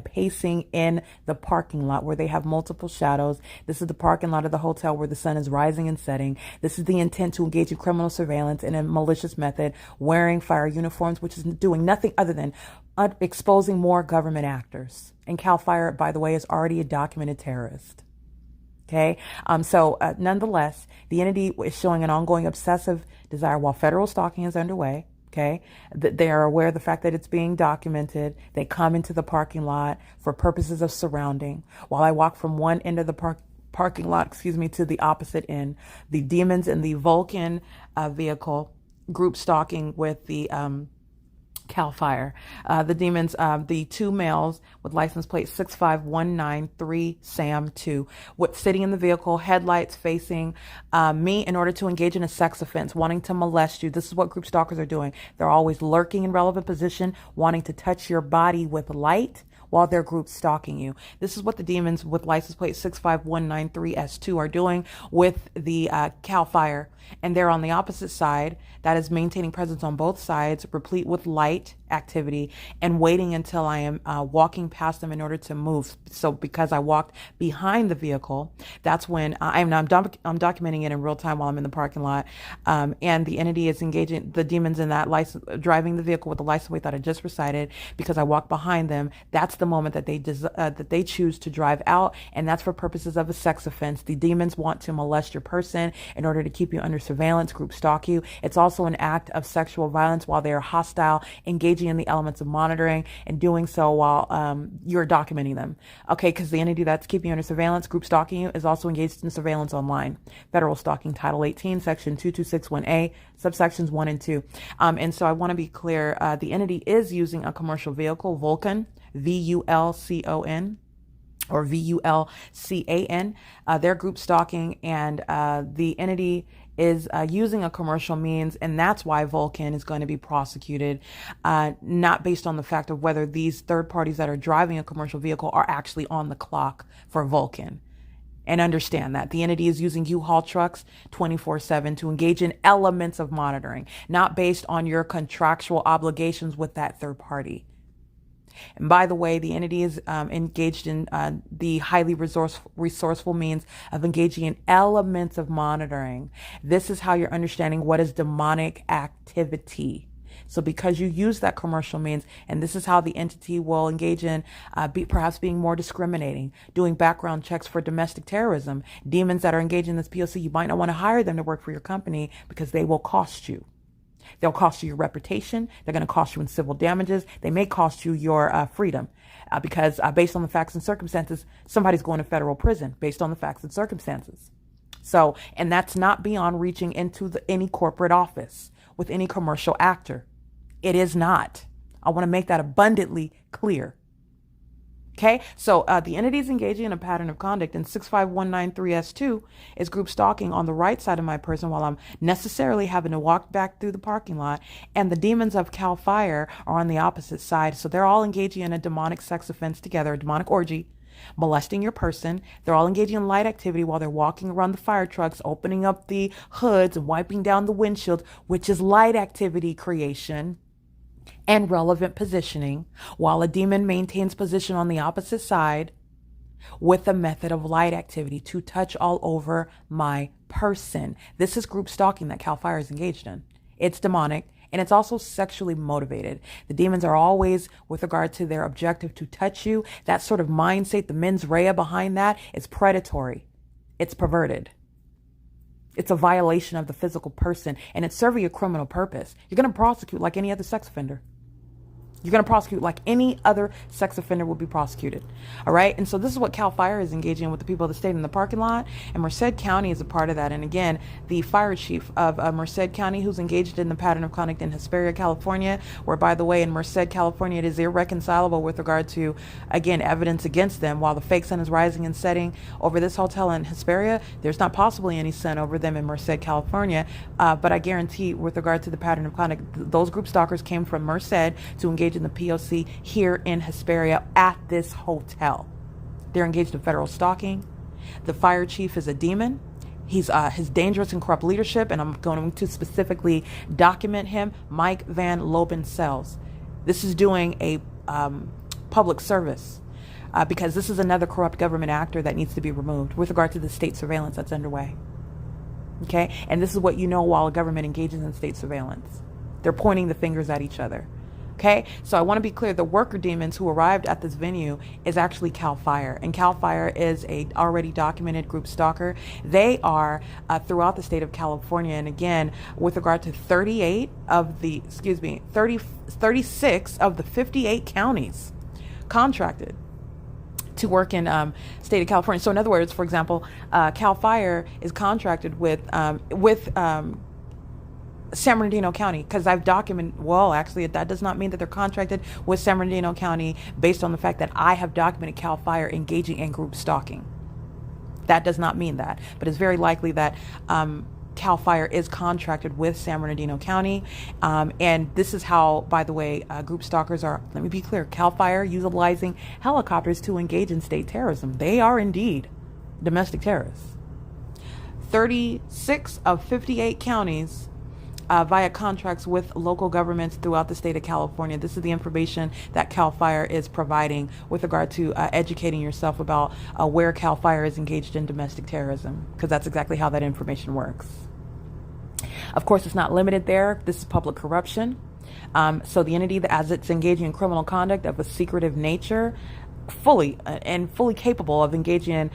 pacing in the parking lot where they have multiple shadows. This is the parking lot of the hotel where the sun is rising and setting. This is the intent to engage in criminal surveillance in a malicious method, wearing fire uniforms, which is doing nothing other than exposing more government actors. And CAL FIRE, by the way, is already a documented terrorist. Okay. Nonetheless, the entity is showing an ongoing obsessive desire while federal stalking is underway. Okay. They are aware of the fact that it's being documented. They come into the parking lot for purposes of surrounding. While I walk from one end of the parking lot, to the opposite end, the demons in the Vulcan vehicle group stalking with the CAL FIRE. The demons, the two males with license plate 65193 Sam 2, sitting in the vehicle, headlights facing me in order to engage in a sex offense, wanting to molest you. This is what group stalkers are doing. They're always lurking in relevant position, wanting to touch your body with light while they're group stalking you. This is what the demons with license plate 65193S2 are doing with the CAL FIRE. And they're on the opposite side, that is maintaining presence on both sides, replete with light activity, and waiting until I am walking past them in order to move. So because I walked behind the vehicle, that's when I'm documenting it in real time while I'm in the parking lot. And the entity is engaging the demons in that license, driving the vehicle with the license plate that I just recited. Because I walked behind them, that's the moment that they choose to drive out, and that's for purposes of a sex offense. The demons want to molest your person in order to keep you under surveillance, group stalk you. It's also an act of sexual violence while they are hostile, engaging in the elements of monitoring, and doing so while you're documenting them. Okay, because the entity that's keeping you under surveillance, group stalking you, is also engaged in surveillance online. Federal stalking, Title 18, Section 2261A, subsections 1 and 2. And so I want to be clear, the entity is using a commercial vehicle, Vulcan, VULCON, or VULCAN. They're group stalking, and the entity is using a commercial means, and that's why Vulcan is going to be prosecuted, not based on the fact of whether these third parties that are driving a commercial vehicle are actually on the clock for Vulcan. And understand that the entity is using U-Haul trucks 24/7 to engage in elements of monitoring, not based on your contractual obligations with that third party. And by the way, the entity is engaged in the highly resourceful means of engaging in elements of monitoring. This is how you're understanding what is demonic activity. So because you use that commercial means, and this is how the entity will engage in perhaps being more discriminating, doing background checks for domestic terrorism. Demons that are engaged in this P.O.C, you might not want to hire them to work for your company because they will cost you. They'll cost you your reputation. They're going to cost you in civil damages. They may cost you your freedom because based on the facts and circumstances, somebody's going to federal prison based on the facts and circumstances. So, and that's not beyond reaching into any corporate office with any commercial actor. It is not. I want to make that abundantly clear. Okay, so the entity is engaging in a pattern of conduct, and 65193S2 is group stalking on the right side of my person while I'm necessarily having to walk back through the parking lot, and the demons of CAL FIRE are on the opposite side. So they're all engaging in a demonic sex offense together, a demonic orgy, molesting your person. They're all engaging in light activity while they're walking around the fire trucks, opening up the hoods and wiping down the windshield, which is light activity creation and relevant positioning, while a demon maintains position on the opposite side with a method of light activity to touch all over my person. This is group stalking that CAL FIRE is engaged in. It's demonic, and it's also sexually motivated. The demons are always, with regard to their objective, to touch you. That sort of mindset, the mens rea behind that, is predatory. It's perverted. It's a violation of the physical person, and it's serving a criminal purpose. You're going to prosecute like any other sex offender. You're going to prosecute like any other sex offender would be prosecuted. All right. And so this is what CAL FIRE is engaging in with the people of the state in the parking lot. And Merced County is a part of that. And again, the fire chief of Merced County, who's engaged in the pattern of conduct in Hesperia, California, where, by the way, in Merced, California, it is irreconcilable with regard to, again, evidence against them. While the fake sun is rising and setting over this hotel in Hesperia, there's not possibly any sun over them in Merced, California. But I guarantee with regard to the pattern of conduct, those group stalkers came from Merced to engage in the P.O.C. here in Hesperia at this hotel. They're engaged in federal stalking. The fire chief is a demon. He's his dangerous and corrupt leadership, and I'm going to specifically document him, Mike Van Loben-Sells. This is doing a public service because this is another corrupt government actor that needs to be removed with regard to the state surveillance that's underway. Okay, and this is what you know while a government engages in state surveillance. They're pointing the fingers at each other. Okay, so I want to be clear, the worker demons who arrived at this venue is actually CAL FIRE, and CAL FIRE is a already documented group stalker. They are throughout the state of California, and again, with regard to 36 of the 58 counties contracted to work in state of California. So in other words, for example, CAL FIRE is contracted with San Bernardino County, because I've documented, well, actually, that does not mean that they're contracted with San Bernardino County based on the fact that I have documented CAL FIRE engaging in group stalking. That does not mean that, but it's very likely that CAL FIRE is contracted with San Bernardino County. And this is how, by the way, group stalkers are, let me be clear, CAL FIRE utilizing helicopters to engage in state terrorism. They are indeed domestic terrorists. 36 of 58 counties via contracts with local governments throughout the state of California. This is the information that CAL FIRE is providing with regard to educating yourself about where CAL FIRE is engaged in domestic terrorism, because that's exactly how that information works. Of course, it's not limited there. This is public corruption. So the entity, as it's engaging in criminal conduct of a secretive nature, fully capable of engaging in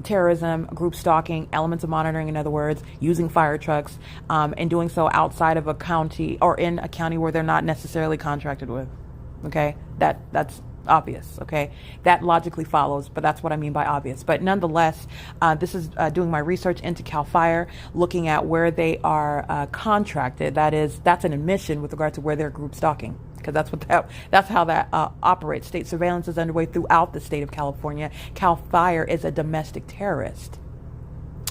terrorism, group stalking, elements of monitoring, in other words, using fire trucks, and doing so outside of a county or in a county where they're not necessarily contracted with. Okay, that's obvious. Okay, that logically follows, but that's what I mean by obvious. But nonetheless, this is doing my research into CAL FIRE, looking at where they are contracted. That's an admission with regard to where they're group stalking, because that's how that operates. State surveillance is underway throughout the state of California. CAL FIRE is a domestic terrorist.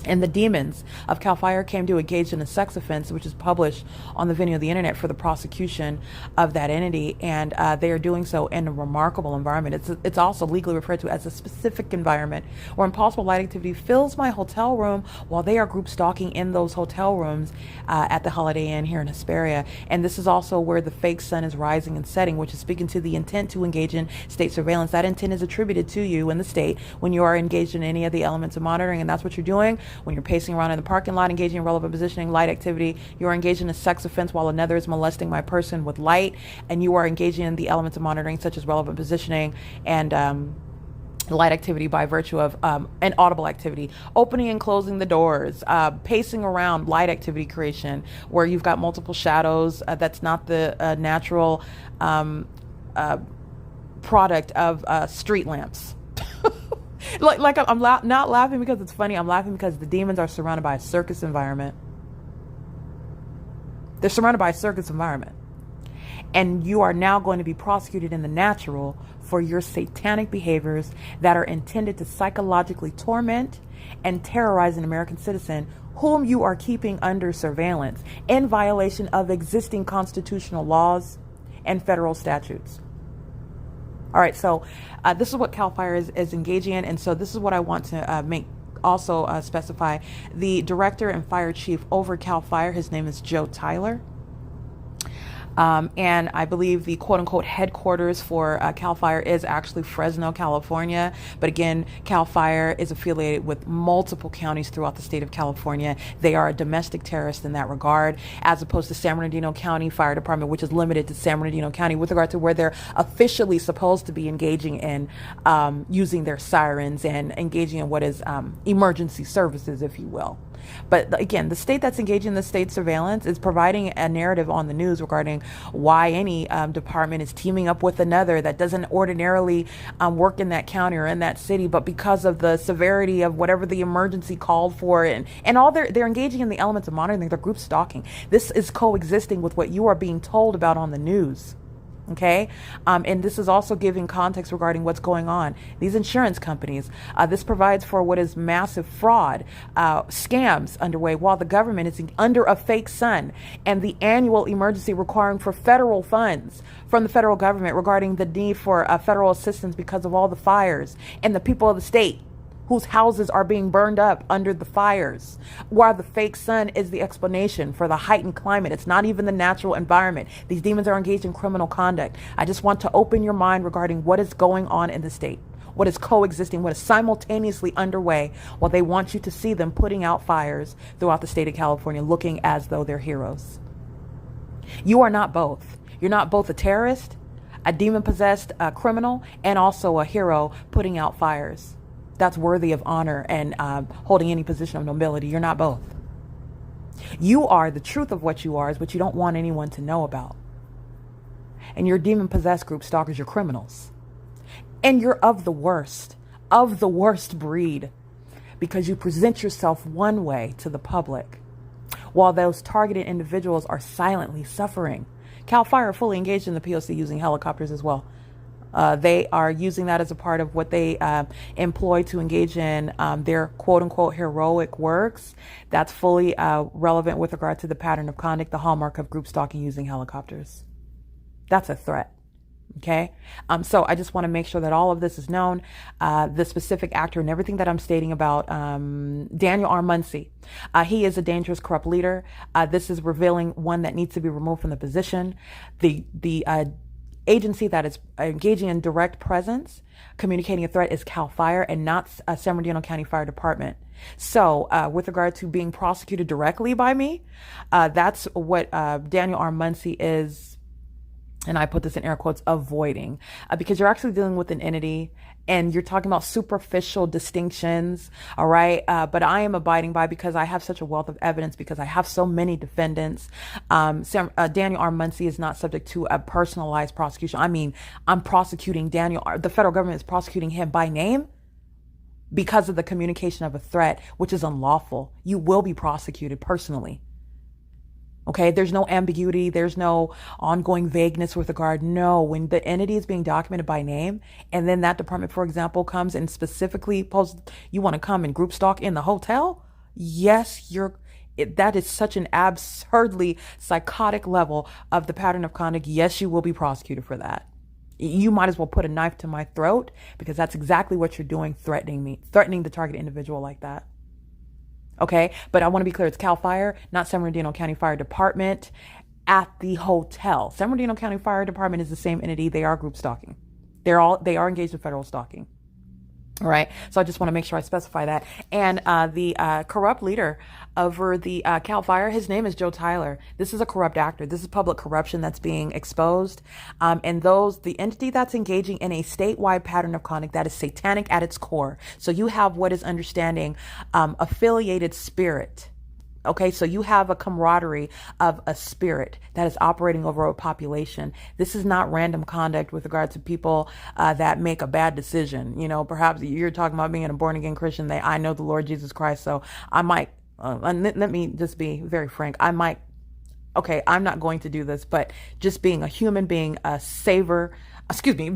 And the demons of CAL FIRE came to engage in a sex offense, which is published on the venue of the internet for the prosecution of that entity. And they are doing so in a remarkable environment. It's also legally referred to as a specific environment where impossible light activity fills my hotel room while they are group stalking in those hotel rooms at the Holiday Inn here in Hesperia. And this is also where the fake sun is rising and setting, which is speaking to the intent to engage in state surveillance. That intent is attributed to you in the state when you are engaged in any of the elements of monitoring, and that's what you're doing. When you're pacing around in the parking lot, engaging in relevant positioning, light activity, you are engaged in a sex offense while another is molesting my person with light, and you are engaging in the elements of monitoring such as relevant positioning and light activity by virtue of an audible activity, opening and closing the doors, pacing around, light activity creation, where you've got multiple shadows. That's not the natural product of street lamps. Like I'm not laughing because it's funny. I'm laughing because the demons are surrounded by a circus environment. They're surrounded by a circus environment. And you are now going to be prosecuted in the natural for your satanic behaviors that are intended to psychologically torment and terrorize an American citizen whom you are keeping under surveillance in violation of existing constitutional laws and federal statutes. All right, so this is what CAL FIRE is engaging in, and so this is what I want to specify. The director and fire chief over CAL FIRE, his name is Joe Tyler. And I believe the quote-unquote headquarters for CAL FIRE is actually Fresno, California. But again, CAL FIRE is affiliated with multiple counties throughout the state of California. They are a domestic terrorist in that regard, as opposed to San Bernardino County Fire Department, which is limited to San Bernardino County with regard to where they're officially supposed to be engaging in using their sirens and engaging in what is emergency services, if you will. But again, the state that's engaging in the state surveillance is providing a narrative on the news regarding why any department is teaming up with another that doesn't ordinarily work in that county or in that city, but because of the severity of whatever the emergency called for, and all they're engaging in the elements of monitoring, they're group stalking. This is coexisting with what you are being told about on the news. Okay. And this is also giving context regarding what's going on. These insurance companies, this provides for what is massive fraud, scams underway while the government is under a fake sun, and the annual emergency requiring for federal funds from the federal government regarding the need for federal assistance because of all the fires and the people of the state whose houses are being burned up under the fires, while the fake sun is the explanation for the heightened climate. It's not even the natural environment. These demons are engaged in criminal conduct. I just want to open your mind regarding what is going on in the state, what is coexisting, what is simultaneously underway, while they want you to see them putting out fires throughout the state of California, looking as though they're heroes. You are not both. You're not both a terrorist, a demon-possessed criminal, and also a hero putting out fires. That's worthy of honor and holding any position of nobility. You're not both. You are the truth of what you are, is what you don't want anyone to know about. And you're demon-possessed group stalkers, you're criminals. And you're of the worst breed, because you present yourself one way to the public, while those targeted individuals are silently suffering. CAL FIRE are fully engaged in the P.O.C. using helicopters as well. They are using that as a part of what they employ to engage in their quote unquote heroic works. That's fully relevant with regard to the pattern of conduct, the hallmark of group stalking using helicopters. That's a threat. Okay. So I just want to make sure that all of this is known. The specific actor and everything that I'm stating about Daniel R. Muncy. He is a dangerous, corrupt leader. This is revealing one that needs to be removed from the position. The agency that is engaging in direct presence, communicating a threat, is CAL FIRE and not San Bernardino County Fire Department. So with regard to being prosecuted directly by me, that's what Daniel R. Muncy is, and I put this in air quotes, avoiding, because you're actually dealing with an entity and you're talking about superficial distinctions. All right. But I am abiding by, because I have such a wealth of evidence, because I have so many defendants. Daniel R. Muncy is not subject to a personalized prosecution. I mean, I'm prosecuting the federal government is prosecuting him by name because of the communication of a threat, which is unlawful. You will be prosecuted personally. Okay, there's no ambiguity. There's no ongoing vagueness with regard. No, when the entity is being documented by name, and then that department, for example, comes and specifically posts, you want to come and group stalk in the hotel? Yes, that is such an absurdly psychotic level of the pattern of conduct. Yes, you will be prosecuted for that. You might as well put a knife to my throat, because that's exactly what you're doing, threatening me, threatening the target individual like that. Okay, but I want to be clear, it's CAL FIRE, not San Bernardino County Fire Department at the hotel. San Bernardino County Fire Department is the same entity. They are group stalking. They are engaged in federal stalking. All right. So I just want to make sure I specify that. And the corrupt leader over the CAL FIRE, his name is Joe Tyler. This is a corrupt actor. This is public corruption that's being exposed. And the entity that's engaging in a statewide pattern of conduct that is satanic at its core. So you have what is understanding affiliated spirit. Okay, so you have a camaraderie of a spirit that is operating over a population. This is not random conduct with regard to people that make a bad decision. You know, perhaps you're talking about being a born again Christian. I know the Lord Jesus Christ, so I might, let me just be very frank. I'm not going to do this, but just being a human being,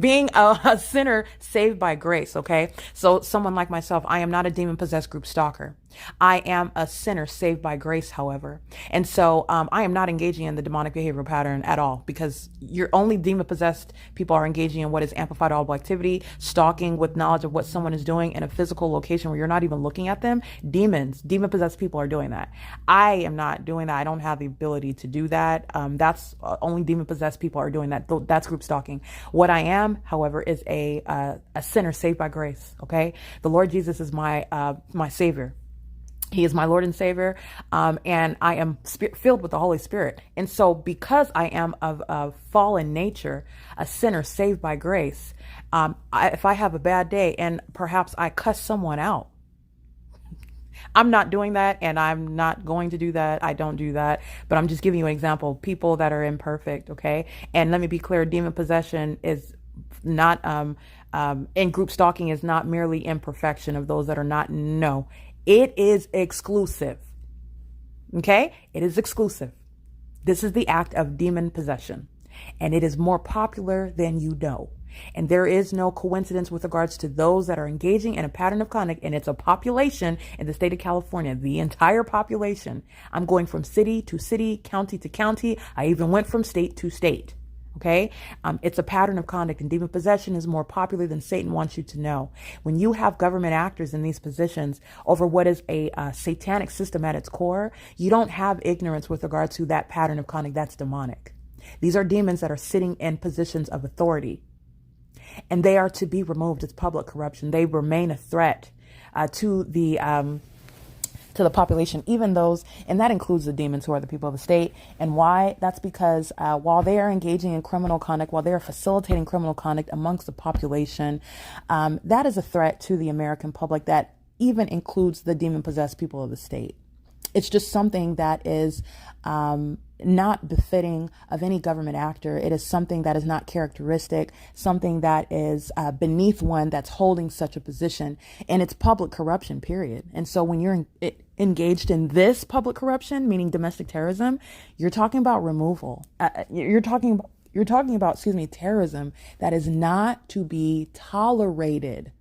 being a sinner saved by grace. Okay. So someone like myself, I am not a demon possessed group stalker. I am a sinner saved by grace, however. And so I am not engaging in the demonic behavioral pattern at all, because you're only demon possessed people are engaging in what is amplified audible activity, stalking with knowledge of what someone is doing in a physical location where you're not even looking at them. Demon possessed people are doing that. I am not doing that. I don't have the ability to do that. That's only demon possessed people are doing that. That's group stalking. What I am, however, is a sinner saved by grace. Okay. The Lord Jesus is my savior. He is my Lord and Savior, and I am filled with the Holy Spirit. And so because I am of fallen nature, a sinner saved by grace, if I have a bad day and perhaps I cuss someone out, I'm not doing that, and I'm not going to do that. I don't do that, but I'm just giving you an example. People that are imperfect, okay? And let me be clear, demon possession is not, in group stalking is not merely imperfection of those that are not. No, it is exclusive, okay? It is exclusive. This is the act of demon possession, and it is more popular than you know. And there is no coincidence with regards to those that are engaging in a pattern of conduct. And it's a population in the state of California, the entire population. I'm going from city to city, county to county. I even went from state to state. Okay. It's a pattern of conduct, and demon possession is more popular than Satan wants you to know. When you have government actors in these positions over what is a satanic system at its core, you don't have ignorance with regard to that pattern of conduct. That's demonic. These are demons that are sitting in positions of authority, and they are to be removed. It's public corruption. They remain a threat to the population, even those, and that includes the demons who are the people of the state. And why? That's because while they are engaging in criminal conduct, while they are facilitating criminal conduct amongst the population, that is a threat to the American public. That even includes the demon-possessed people of the state. It's just something that is not befitting of any government actor. It is something that is not characteristic, something that is beneath one that's holding such a position. And it's public corruption, period. And so when you're engaged in this public corruption, meaning domestic terrorism, you're talking about removal. You're talking about, terrorism that is not to be tolerated.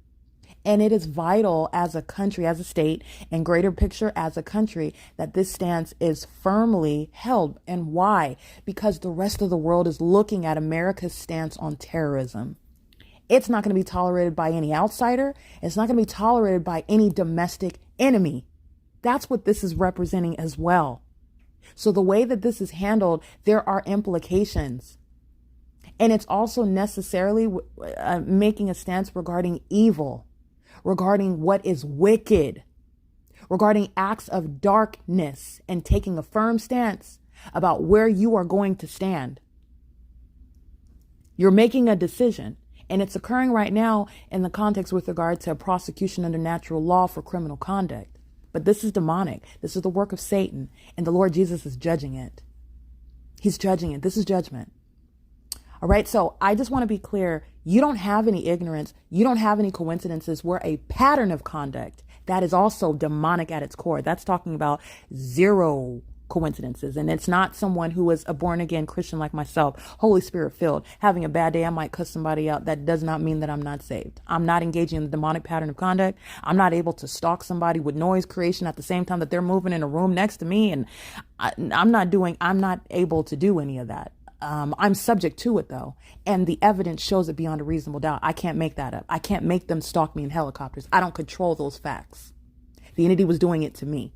And it is vital as a country, as a state, and greater picture as a country, that this stance is firmly held. And why? Because the rest of the world is looking at America's stance on terrorism. It's not going to be tolerated by any outsider. It's not going to be tolerated by any domestic enemy. That's what this is representing as well. So the way that this is handled, there are implications. And it's also necessarily making a stance regarding evil, regarding what is wicked, regarding acts of darkness, and taking a firm stance about where you are going to stand. You're making a decision, and it's occurring right now in the context with regard to prosecution under natural law for criminal conduct. But this is demonic. This is the work of Satan, and the Lord Jesus is judging it. He's judging it. This is judgment. All right. So I just want to be clear. You don't have any ignorance. You don't have any coincidences where a pattern of conduct that is also demonic at its core. That's talking about zero coincidences. And it's not someone who is a born again Christian like myself, Holy Spirit filled, having a bad day. I might cuss somebody out. That does not mean that I'm not saved. I'm not engaging in the demonic pattern of conduct. I'm not able to stalk somebody with noise creation at the same time that they're moving in a room next to me. And I'm not able to do any of that. I'm subject to it, though. And the evidence shows it beyond a reasonable doubt. I can't make that up. I can't make them stalk me in helicopters. I don't control those facts. The entity was doing it to me.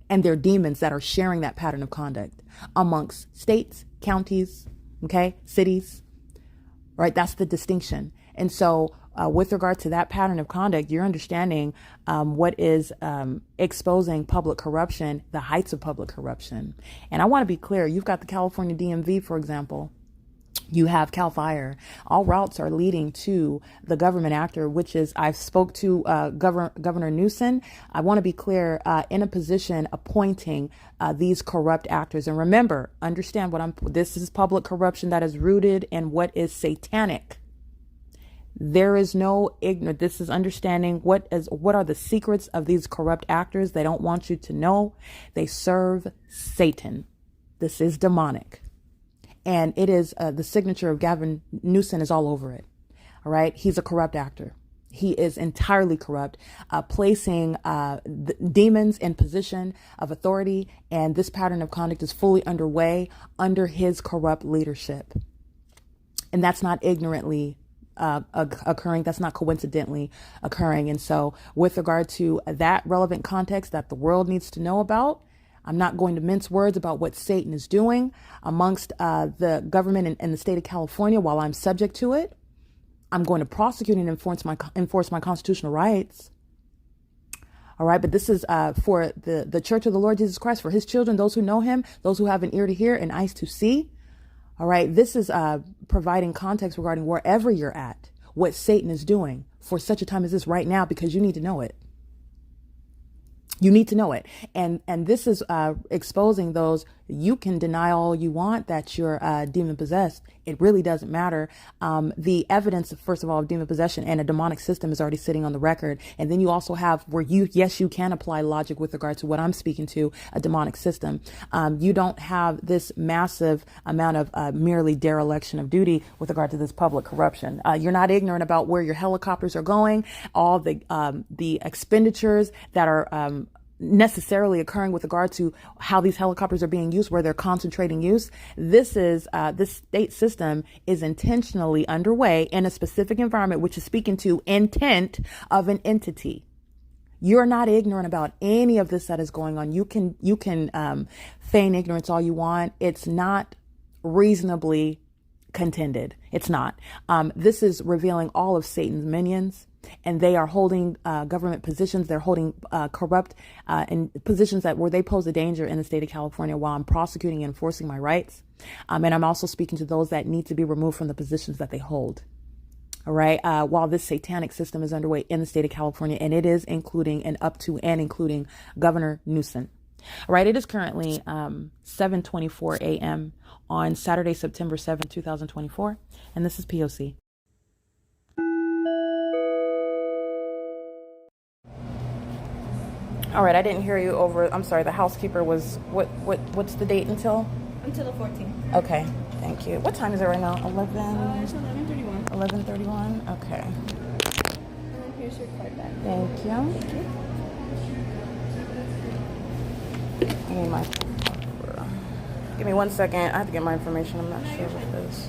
And there are demons that are sharing that pattern of conduct amongst states, counties, okay, cities, right? That's the distinction. And so with regard to that pattern of conduct, you're understanding what is exposing public corruption, the heights of public corruption. And I want to be clear. You've got the California DMV, for example. You have CAL FIRE. All routes are leading to the government actor, which is, I've spoke to Governor Newsom. I want to be clear, in a position appointing these corrupt actors. And remember, understand this is public corruption that is rooted in what is satanic. There is no ignorance. This is understanding what are the secrets of these corrupt actors. They don't want you to know. They serve Satan. This is demonic. And it is the signature of Gavin Newsom is all over it. All right. He's a corrupt actor. He is entirely corrupt, placing demons in position of authority. And this pattern of conduct is fully underway under his corrupt leadership. And that's not ignorantly occurring. That's not coincidentally occurring. And so with regard to that relevant context that the world needs to know about, I'm not going to mince words about what Satan is doing amongst the government in the state of California while I'm subject to it. I'm going to prosecute and enforce my constitutional rights. All right. But this is for the Church of the Lord Jesus Christ, for his children, those who know him, those who have an ear to hear and eyes to see. All right. This is providing context regarding wherever you're at, what Satan is doing for such a time as this right now, because you need to know it. You need to know it. And this is exposing those. You can deny all you want that you're demon possessed. It really doesn't matter. The evidence, first of all, of demon possession and a demonic system is already sitting on the record. And then you also have where yes, you can apply logic with regard to what I'm speaking to, a demonic system. You don't have this massive amount of merely dereliction of duty with regard to this public corruption. You're not ignorant about where your helicopters are going, all the expenditures that are necessarily occurring with regard to how these helicopters are being used, where they're concentrating use. This state system is intentionally underway in a specific environment, which is speaking to intent of an entity. You're not ignorant about any of this that is going on. You can feign ignorance all you want. It's not reasonably contended. It's not. This is revealing all of Satan's minions. And they are holding government positions. They're holding corrupt in positions where they pose a danger in the state of California while I'm prosecuting and enforcing my rights. And I'm also speaking to those that need to be removed from the positions that they hold. All right. While this satanic system is underway in the state of California, and it is including Governor Newsom. All right. It is currently 7:24 a.m. on Saturday, September 7th, 2024. And this is P.O.C. All right, I didn't hear you over. I'm sorry. The housekeeper was what's the date until? Until the 14th. Okay, thank you. What time is it right now? 11. It's 11:31. 11:31. Okay. And then here's your card back. Thank you. Thank you. I need my. Give me 1 second. I have to get my information. I'm not sure what it is.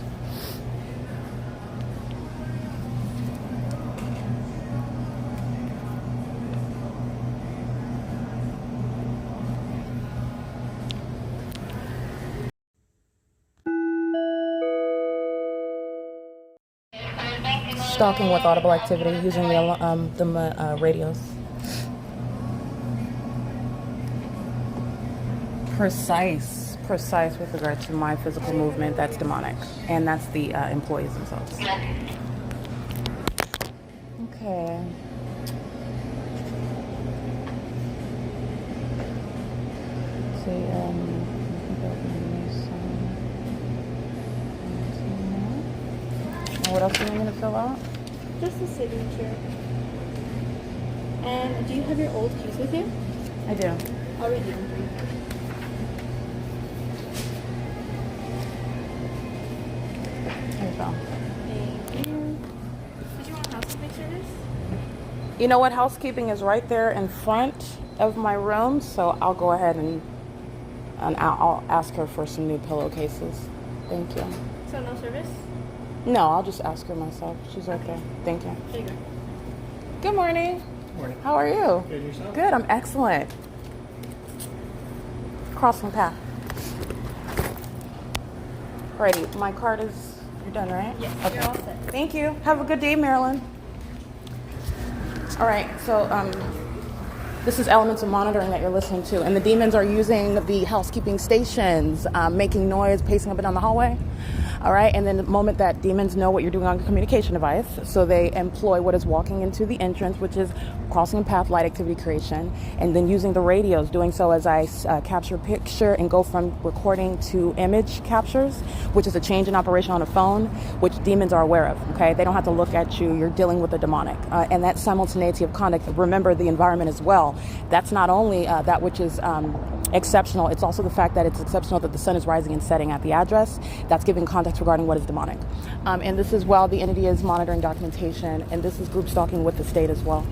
Stalking with audible activity using the radios. Precise with regard to my physical movement. That's demonic, and that's the employees themselves. Okay. Let's see. What else do you need me to fill out? Just the signature. And do you have your old keys with you? I do. I'll read them for you. There you go. Thank you. Did you want housekeeping service? You know what? Housekeeping is right there in front of my room, so I'll go ahead and I'll ask her for some new pillowcases. Thank you. So no service? No, I'll just ask her myself. She's right there. Thank you. There you go. Good morning. Morning. How are you? Good, yourself? Good, I'm excellent. Crossing path. Alrighty, my card is, you're done, right? Yes, Okay. you're all set. Thank you. Have a good day, Marilyn. All right, so this is elements of monitoring that you're listening to, and the demons are using the housekeeping stations, making noise, pacing up and down the hallway. All right, and then the moment that demons know what you're doing on your communication device, so they employ what is walking into the entrance, which is crossing path light activity creation, and then using the radios, doing so as I capture picture and go from recording to image captures, which is a change in operation on a phone, which demons are aware of, okay? They don't have to look at you, you're dealing with the demonic. And that simultaneity of conduct, remember the environment as well. That's not only that which is exceptional, it's also the fact that it's exceptional that the sun is rising and setting at the address. That's giving context regarding what is demonic. And this is while the entity is monitoring documentation, and this is group stalking with the state as well.